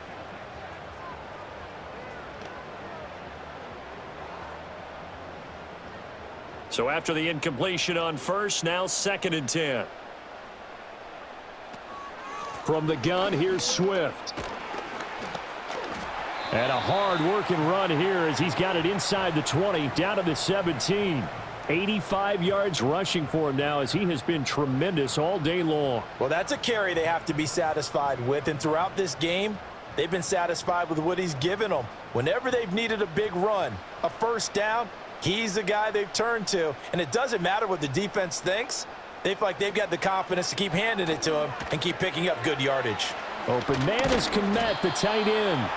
So after the incompletion on 1st, now 2nd and 10. From the gun, here's Swift. And a hard-working run here as he's got it inside the 20, down to the 17. 85 yards rushing for him now as he has been tremendous all day long. Well, that's a carry they have to be satisfied with. And throughout this game, they've been satisfied with what he's given them. Whenever they've needed a big run, a first down, he's the guy they've turned to. And it doesn't matter what the defense thinks. They feel like they've got the confidence to keep handing it to him and keep picking up good yardage. Open man is Kmet, the tight end.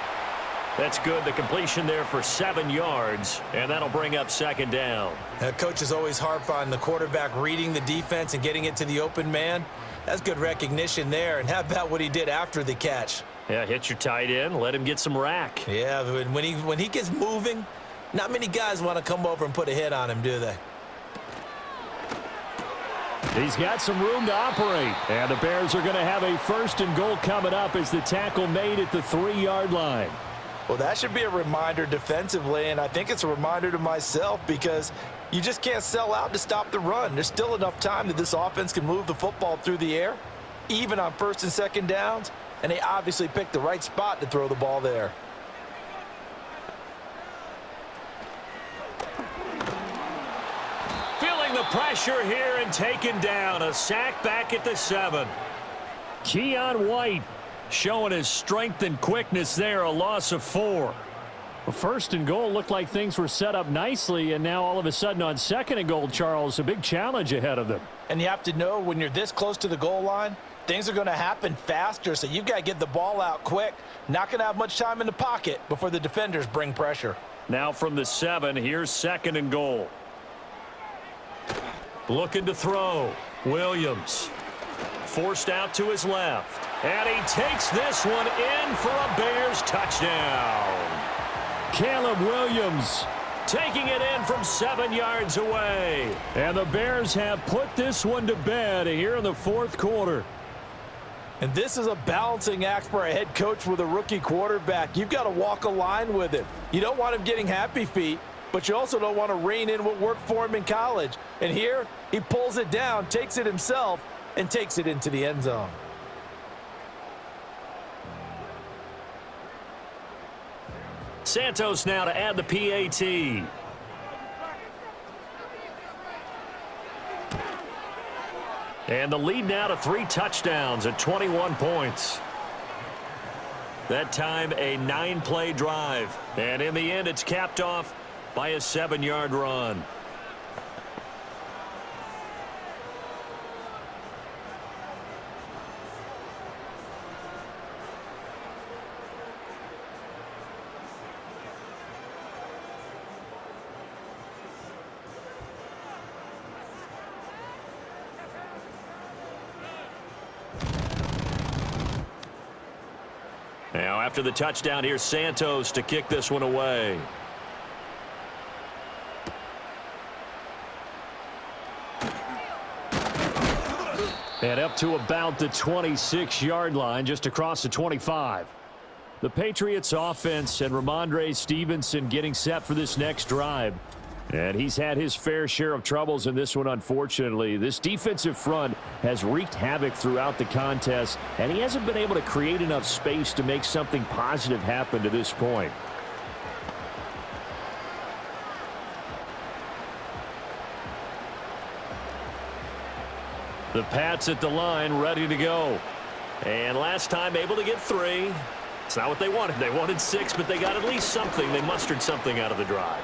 That's good. The completion there for 7 yards, and that'll bring up 2nd down. Coaches always harp on the quarterback reading the defense and getting it to the open man. That's good recognition there. And how about what he did after the catch? Yeah, hit your tight end, let him get some rack. Yeah, when he gets moving, not many guys want to come over and put a hit on him, do they? He's got some room to operate. And the Bears are going to have a 1st and goal coming up as the tackle made at the 3-yard line. Well, that should be a reminder defensively, and I think it's a reminder to myself because you just can't sell out to stop the run. There's still enough time that this offense can move the football through the air, even on 1st and 2nd downs, and they obviously picked the right spot to throw the ball there. Feeling the pressure here and taken down. A sack back at the 7. Keon White showing his strength and quickness there, a loss of 4. Well, first and goal looked like things were set up nicely, and now all of a sudden on second and goal, Charles, a big challenge ahead of them. And you have to know when you're this close to the goal line, things are going to happen faster, so you've got to get the ball out quick. Not going to have much time in the pocket before the defenders bring pressure. Now from the 7, here's second and goal. Looking to throw. Williams forced out to his left. And he takes this one in for a Bears touchdown. Caleb Williams taking it in from 7 yards away. And the Bears have put this one to bed here in the fourth quarter. And this is a balancing act for a head coach with a rookie quarterback. You've got to walk a line with him. You don't want him getting happy feet, but you also don't want to rein in what worked for him in college. And here, he pulls it down, takes it himself, and takes it into the end zone. Santos now to add the PAT. And the lead now to 3 touchdowns at 21 points. That time a 9-play drive. And in the end, it's capped off by a 7-yard run. Now, after the touchdown, here's Santos to kick this one away. And up to about the 26-yard line, just across the 25. The Patriots offense and Ramondre Stevenson getting set for this next drive. And he's had his fair share of troubles in this one, unfortunately. This defensive front has wreaked havoc throughout the contest, and he hasn't been able to create enough space to make something positive happen to this point. The Pats at the line, ready to go. And last time able to get 3. It's not what they wanted. They wanted 6, but they got at least something. They mustered something out of the drive.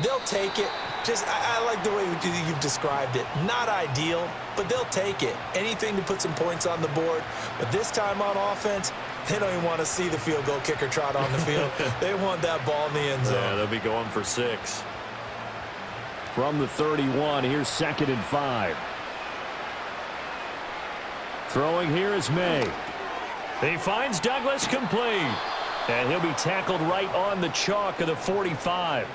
They'll take it. I like the way you've described it. Not ideal, but they'll take it. Anything to put some points on the board. But this time on offense, they don't even want to see the field goal kicker trot on the field. They want that ball in the end zone. Yeah, they'll be going for 6. From the 31, here's 2nd and 5. Throwing here is May. He finds Douglas complete. And he'll be tackled right on the chalk of the 45.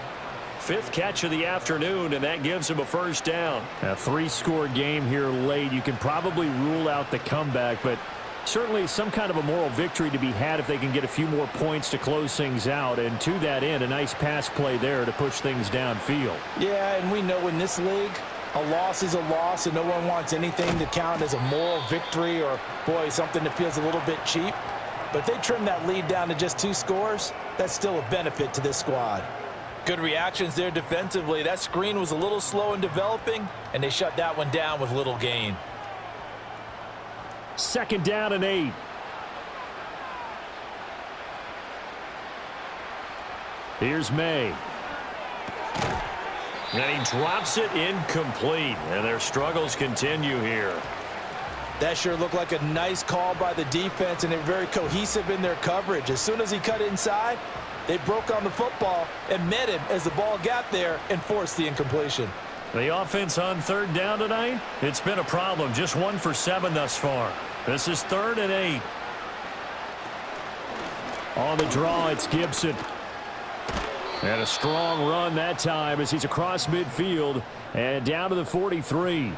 5th catch of the afternoon, and that gives him a first down. A 3-score game here late. You can probably rule out the comeback, but certainly some kind of a moral victory to be had if they can get a few more points to close things out. And to that end, a nice pass play there to push things downfield. Yeah, and we know in this league, a loss is a loss, and no one wants anything to count as a moral victory or, boy, something that feels a little bit cheap. But if they trim that lead down to just 2 scores, that's still a benefit to this squad. Good reactions there defensively. That screen was a little slow in developing, and they shut that one down with little gain. 2nd down and 8. Here's May. And he drops it incomplete. And their struggles continue here. That sure looked like a nice call by the defense, and they're very cohesive in their coverage. As soon as he cut inside, they broke on the football and met him as the ball got there and forced the incompletion. The offense on 3rd down tonight, it's been a problem. Just 1 for 7 thus far. This is 3rd and 8. On the draw, it's Gibson. And a strong run that time as he's across midfield and down to the 43.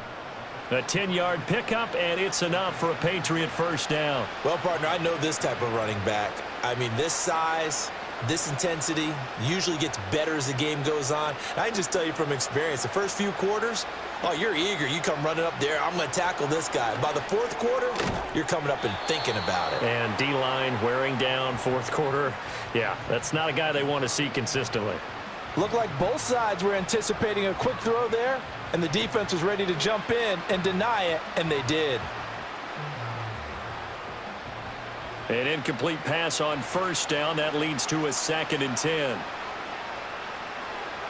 A 10-yard pickup, and it's enough for a Patriot first down. Well, partner, I know this type of running back. I mean, this size, this intensity usually gets better as the game goes on. And I can just tell you from experience, the first few quarters, oh, you're eager. You come running up there, I'm going to tackle this guy. By the 4th quarter, you're coming up and thinking about it. And D-line wearing down 4th quarter. Yeah, that's not a guy they want to see consistently. Looked like both sides were anticipating a quick throw there, and the defense was ready to jump in and deny it, and they did. An incomplete pass on 1st down. That leads to a 2nd and 10.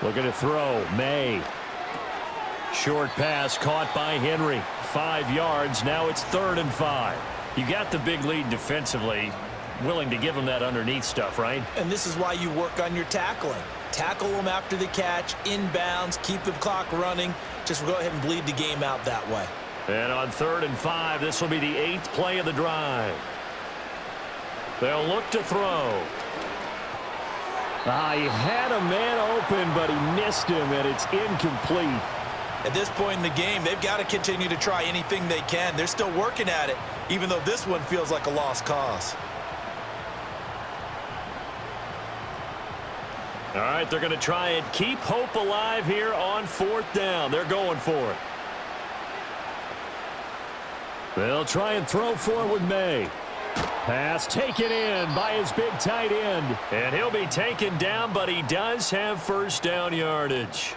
Looking to throw. May. Short pass caught by Henry. 5 yards. Now it's 3rd and 5. You got the big lead defensively. Willing to give them that underneath stuff, right? And this is why you work on your tackling. Tackle them after the catch, inbounds, keep the clock running. Just go ahead and bleed the game out that way. And on 3rd and 5, this will be the 8th play of the drive. They'll look to throw. He had a man open, but he missed him, and it's incomplete. At this point in the game, they've got to continue to try anything they can. They're still working at it, even though this one feels like a lost cause. All right, they're going to try and keep hope alive here on 4th down. They're going for it. They'll try and throw forward May. Pass taken in by his big tight end. And he'll be taken down, but he does have first down yardage.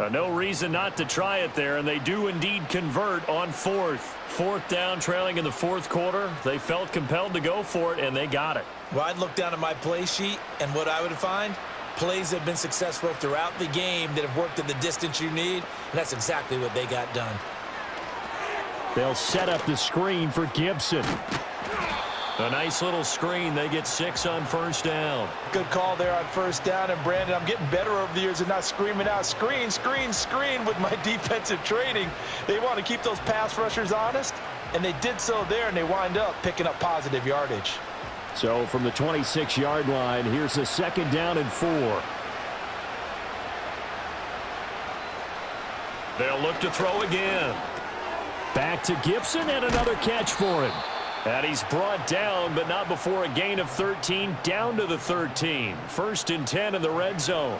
No reason not to try it there, and they do indeed convert on 4th. 4th down, trailing in the 4th quarter. They felt compelled to go for it, and they got it. Well, I'd look down at my play sheet, and what I would find, plays have been successful throughout the game that have worked at the distance you need, and that's exactly what they got done. They'll set up the screen for Gibson. A nice little screen. They get 6 on first down. Good call there on first down. And, Brandon, I'm getting better over the years of not screaming out, screen, screen, screen with my defensive training. They want to keep those pass rushers honest, and they did so there, and they wind up picking up positive yardage. So from the 26-yard line, here's a 2nd down and 4. They'll look to throw again. Back to Gibson, and another catch for him. And he's brought down, but not before a gain of 13, down to the 13. 1st and 10 in the red zone.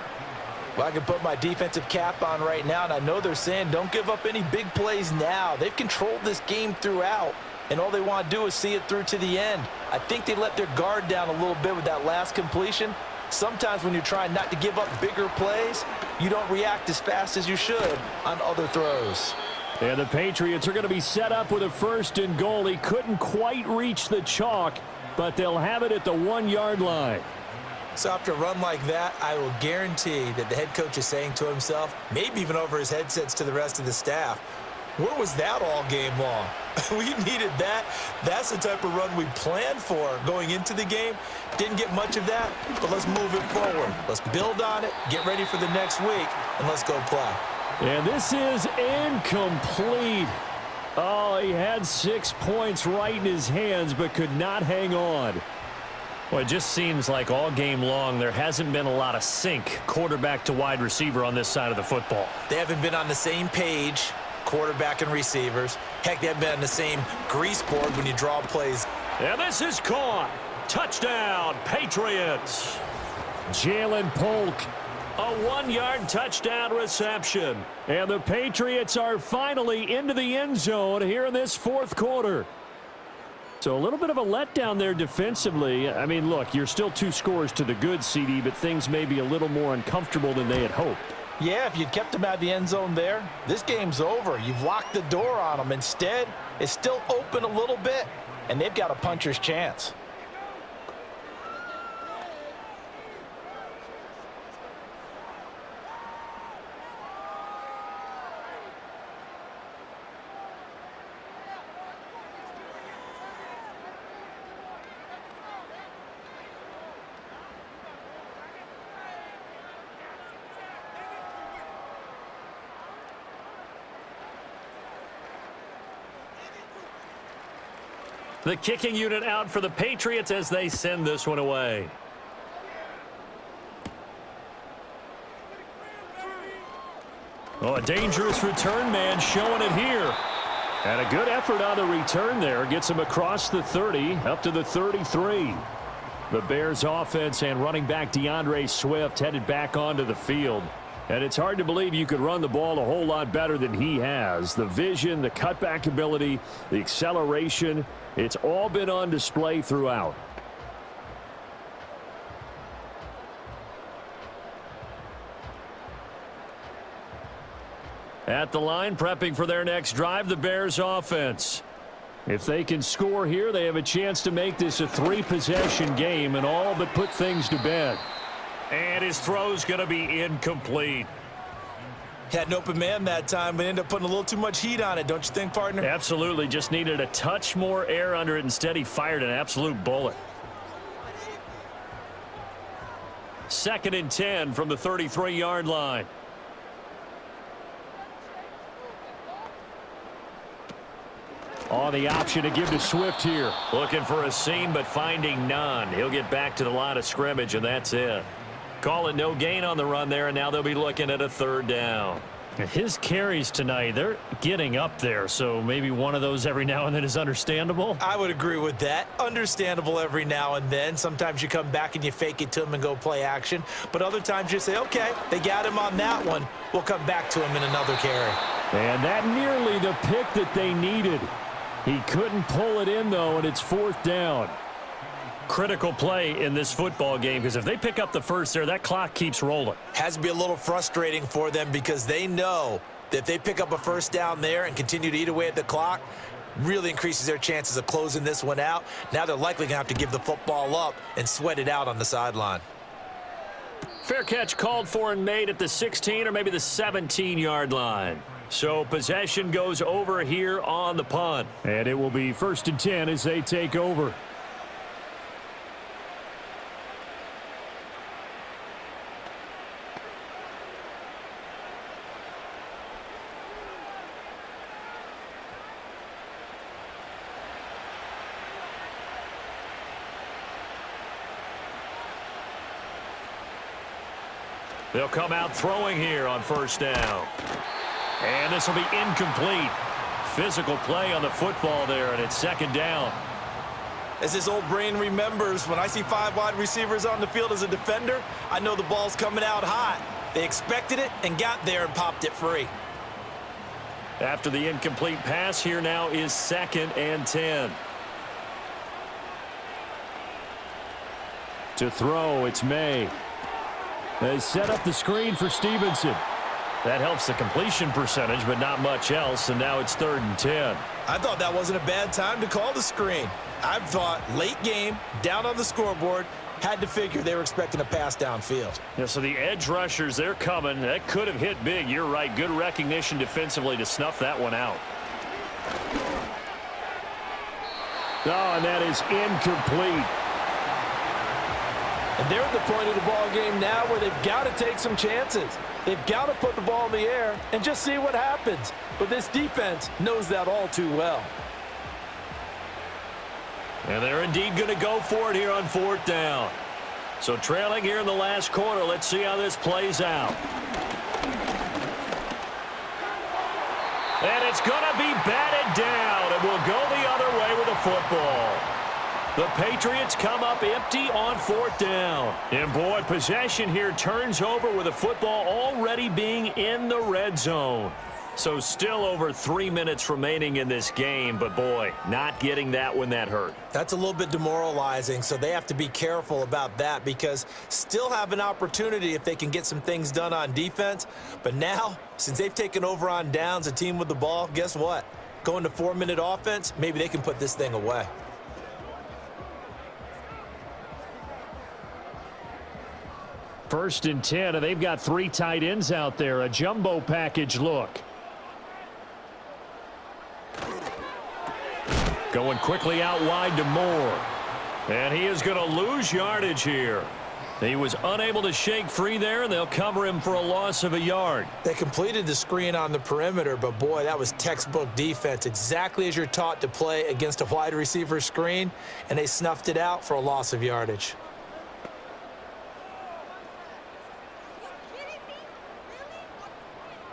Well, I can put my defensive cap on right now, and I know they're saying don't give up any big plays now. They've controlled this game throughout, and all they want to do is see it through to the end. I think they let their guard down a little bit with that last completion. Sometimes when you're trying not to give up bigger plays, you don't react as fast as you should on other throws. And the Patriots are going to be set up with a 1st and goal. He couldn't quite reach the chalk, but they'll have it at the 1-yard line. So after a run like that, I will guarantee that the head coach is saying to himself, maybe even over his headsets to the rest of the staff, where was that all game long? We needed that. That's the type of run we planned for going into the game. Didn't get much of that, but let's move it forward. Let's build on it, get ready for the next week, and let's go play. And this is incomplete. Oh, he had 6 points right in his hands, but could not hang on. Well, it just seems like all game long there hasn't been a lot of sync quarterback to wide receiver on this side of the football. They haven't been on the same page, quarterback and receivers. Heck, they haven't been on the same grease board when you draw plays. And this is caught. Touchdown, Patriots. Jalen Polk. A 1-yard touchdown reception. And the Patriots are finally into the end zone here in this 4th quarter. So a little bit of a letdown there defensively. I mean, look, you're still 2 scores to the good, CD, but things may be a little more uncomfortable than they had hoped. Yeah, if you'd kept them out of the end zone there, this game's over. You've locked the door on them. Instead, it's still open a little bit, and they've got a puncher's chance. The kicking unit out for the Patriots as they send this one away. Oh, a dangerous return man showing it here. And a good effort on the return there. Gets him across the 30, up to the 33. The Bears offense and running back DeAndre Swift headed back onto the field. And it's hard to believe you could run the ball a whole lot better than he has. The vision, the cutback ability, the acceleration, it's all been on display throughout. At the line, prepping for their next drive, the Bears offense. If they can score here, they have a chance to make this a 3-possession game and all but put things to bed. And his throw's going to be incomplete. Had an open man that time, but ended up putting a little too much heat on it, don't you think, partner? Absolutely. Just needed a touch more air under it. Instead, he fired an absolute bullet. 2nd and 10 from the 33-yard line. On the option to give to Swift here. Looking for a seam, but finding none. He'll get back to the line of scrimmage, and that's it. Call it no gain on the run there, and now they'll be looking at a 3rd down. His carries tonight, they're getting up there, so maybe one of those every now and then is understandable. I would agree with that. Understandable every now and then. Sometimes you come back and you fake it to him and go play action. But other times you say, okay, they got him on that one. We'll come back to him in another carry. And that nearly the pick that they needed. He couldn't pull it in, though, and it's 4th down. Critical play in this football game, because if they pick up the first there, that clock keeps rolling. Has to be a little frustrating for them because they know that if they pick up a 1st down there and continue to eat away at the clock, really increases their chances of closing this one out. Now they're likely going to have to give the football up and sweat it out on the sideline. Fair catch called for and made at the 16 or maybe the 17-yard line. So possession goes over here on the punt. And it will be 1st and 10 as they take over. They'll come out throwing here on 1st down. And this will be incomplete. Physical play on the football there, and it's 2nd down. As his old brain remembers, when I see 5 wide receivers on the field as a defender, I know the ball's coming out hot. They expected it and got there and popped it free. After the incomplete pass, here now is 2nd and 10. To throw, it's May. They set up the screen for Stevenson. That helps the completion percentage, but not much else, and now it's 3rd and 10. I thought that wasn't a bad time to call the screen. I thought late game, down on the scoreboard, had to figure they were expecting a pass downfield. Yeah, so the edge rushers, they're coming. That could have hit big. You're right. Good recognition defensively to snuff that one out. Oh, and that is incomplete. And they're at the point of the ball game now where they've got to take some chances. They've got to put the ball in the air and just see what happens. But this defense knows that all too well. And they're indeed going to go for it here on 4th down. So trailing here in the last quarter, let's see how this plays out. And it's going to be batted down, and we'll go the other way with the football. The Patriots come up empty on 4th down. And, boy, possession here turns over with the football already being in the red zone. So still over 3 minutes remaining in this game, but, boy, not getting that when that hurt. That's a little bit demoralizing, so they have to be careful about that because still have an opportunity if they can get some things done on defense. But now, since they've taken over on downs, a team with the ball, guess what? Going to 4-minute offense, maybe they can put this thing away. First and 10, and they've got 3 tight ends out there. A jumbo package look. Going quickly out wide to Moore. And he is going to lose yardage here. He was unable to shake free there, and they'll cover him for a loss of a yard. They completed the screen on the perimeter, but, boy, that was textbook defense. Exactly as you're taught to play against a wide receiver screen, and they snuffed it out for a loss of yardage.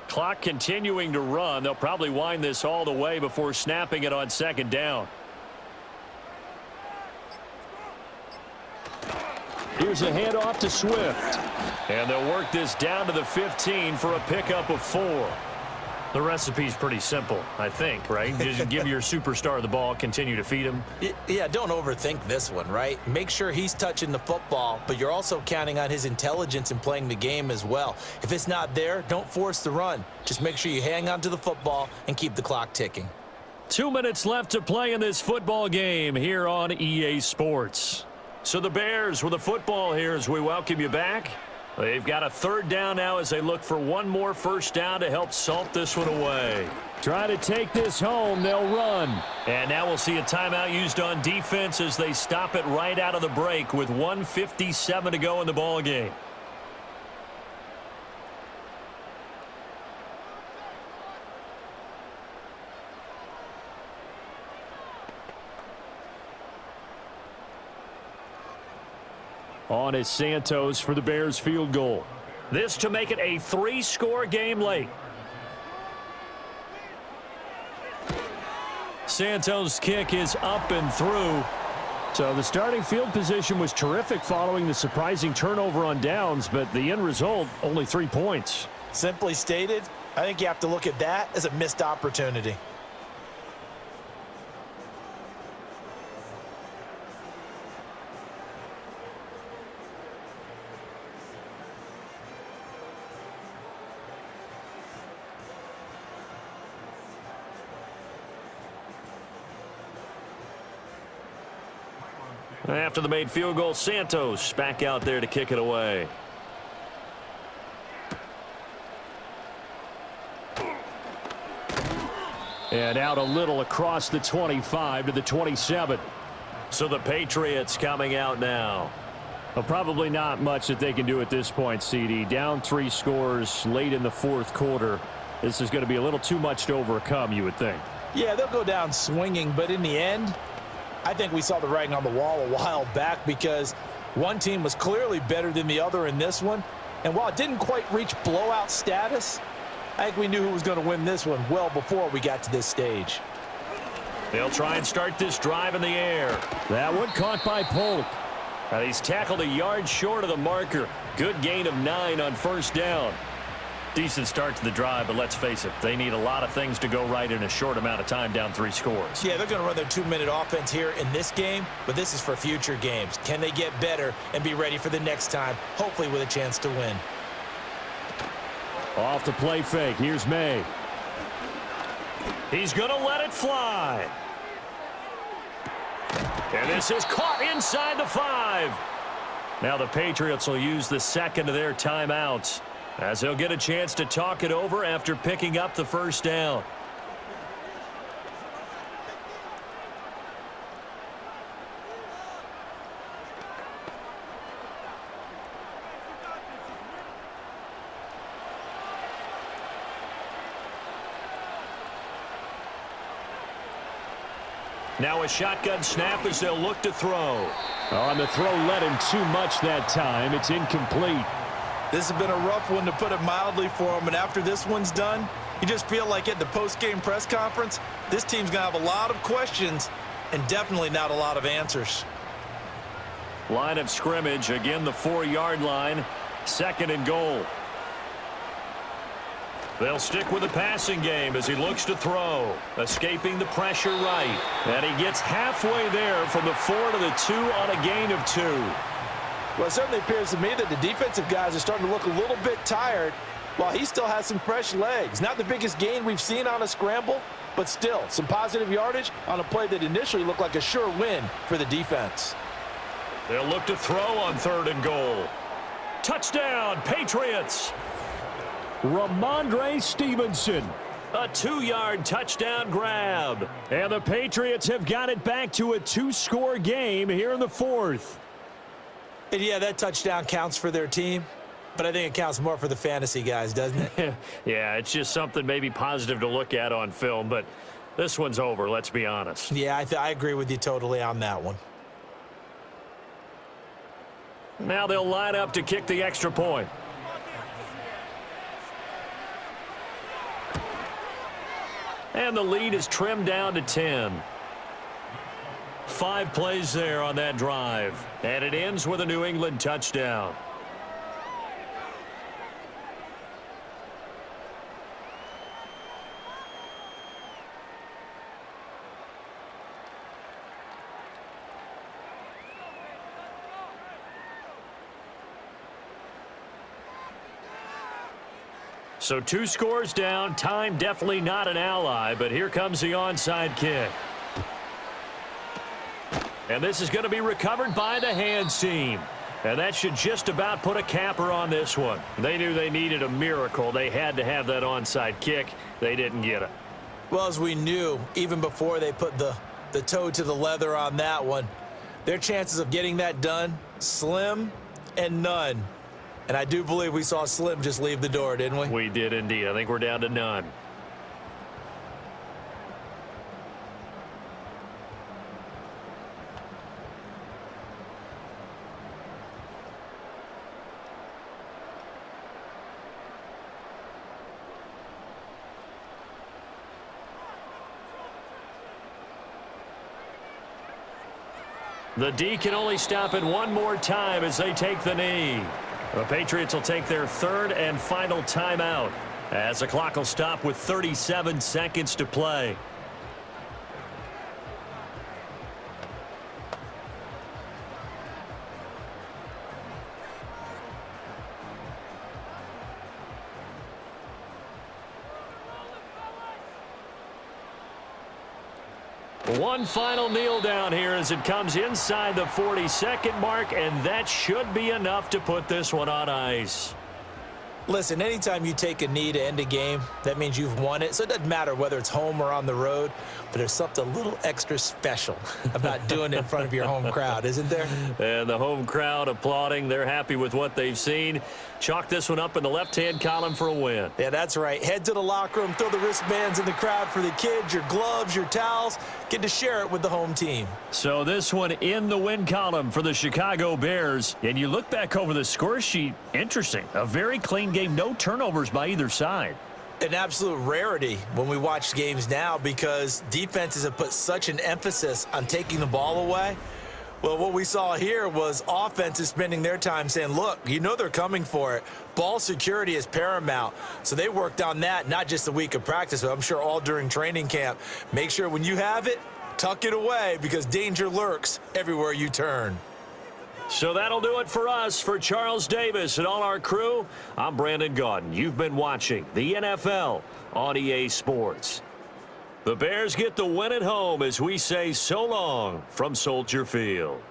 Clock continuing to run. They'll probably wind this all the way before snapping it on 2nd down. Here's a handoff to Swift. And they'll work this down to the 15 for a pickup of 4. The recipe's pretty simple, I think, right? Just give your superstar the ball, continue to feed him. Yeah, don't overthink this one, right? Make sure he's touching the football, but you're also counting on his intelligence in playing the game as well. If it's not there, don't force the run. Just make sure you hang on to the football and keep the clock ticking. 2 minutes left to play in this football game here on EA Sports. So the Bears with the football here as we welcome you back. They've got a third down now as they look for one more first down to help salt this one away. Try to take this home. They'll run. And now we'll see a timeout used on defense as they stop it right out of the break with 1:57 to go in the ball game. On is Santos for the Bears field goal. This to make it a 3-score game late. Santos' kick is up and through. So the starting field position was terrific following the surprising turnover on downs, but the end result, only 3 points. Simply stated, I think you have to look at that as a missed opportunity. After the made field goal, Santos back out there to kick it away. And out a little across the 25 to the 27. So the Patriots coming out now. Well, probably not much that they can do at this point, CD. Down 3 scores late in the fourth quarter. This is going to be a little too much to overcome, you would think. Yeah, they'll go down swinging, but in the end, I think we saw the writing on the wall a while back because one team was clearly better than the other in this one. And while it didn't quite reach blowout status, I think we knew who was going to win this one well before we got to this stage. They'll try and start this drive in the air. That one caught by Polk. And he's tackled a yard short of the marker. Good gain of 9 on first down. Decent start to the drive, but let's face it, they need a lot of things to go right in a short amount of time, down 3 scores. Yeah, they're going to run their 2-minute offense here in this game, but this is for future games. Can they get better and be ready for the next time, hopefully with a chance to win? Off the play fake. Here's May. He's going to let it fly. And this is caught inside the 5. Now the Patriots will use the second of their timeouts, as they'll get a chance to talk it over after picking up the first down. Now a shotgun snap as they'll look to throw. On the throw, led him too much that time. It's incomplete. This has been a rough one, to put it mildly, for him. And after this one's done, you just feel like at the post-game press conference, this team's going to have a lot of questions and definitely not a lot of answers. Line of scrimmage, again the 4-yard line, 2nd and goal. They'll stick with the passing game as he looks to throw, escaping the pressure right. And he gets halfway there from the 4 to the 2 on a gain of 2. Well, it certainly appears to me that the defensive guys are starting to look a little bit tired while he still has some fresh legs. Not the biggest gain we've seen on a scramble, but still some positive yardage on a play that initially looked like a sure win for the defense. They'll look to throw on 3rd and goal. Touchdown, Patriots! Ramondre Stevenson. A 2-yard touchdown grab. And the Patriots have got it back to a 2-score game here in the 4th. And yeah, that touchdown counts for their team, but I think it counts more for the fantasy guys, doesn't it? Yeah, it's just something maybe positive to look at on film, but this one's over, let's be honest. Yeah, I agree with you totally on that one. Now they'll line up to kick the extra point. And the lead is trimmed down to 10. 5 plays there on that drive. And it ends with a New England touchdown. So 2 scores down. Time definitely not an ally, but here comes the onside kick. And this is going to be recovered by the hands team. And that should just about put a capper on this one. They knew they needed a miracle. They had to have that onside kick. They didn't get it. Well, as we knew, even before they put the toe to the leather on that one, their chances of getting that done, slim and none. And I do believe we saw Slim just leave the door, didn't we? We did indeed. I think we're down to none. The D can only stop it one more time as they take the knee. The Patriots will take their third and final timeout as the clock will stop with 37 seconds to play. One final kneel down here as it comes inside the 40-second mark, and that should be enough to put this one on ice. Listen, anytime you take a knee to end a game, that means you've won it. So it doesn't matter whether it's home or on the road, but there's something a little extra special about doing it in front of your home crowd, isn't there? And the home crowd applauding. They're happy with what they've seen. Chalk this one up in the left-hand column for a win. Yeah, that's right. Head to the locker room, throw the wristbands in the crowd for the kids, your gloves, your towels. Get to share it with the home team. So this one in the win column for the Chicago Bears. And you look back over the score sheet, interesting. A very clean game, no turnovers by either side. An absolute rarity when we watch games now because defenses have put such an emphasis on taking the ball away. Well, what we saw here was offenses spending their time saying, look, you know they're coming for it. Ball security is paramount. So they worked on that, not just a week of practice, but I'm sure all during training camp. Make sure when you have it, tuck it away because danger lurks everywhere you turn. So that'll do it for us. For Charles Davis and all our crew, I'm Brandon Gaudin. You've been watching the NFL on EA Sports. The Bears get the win at home as we say so long from Soldier Field.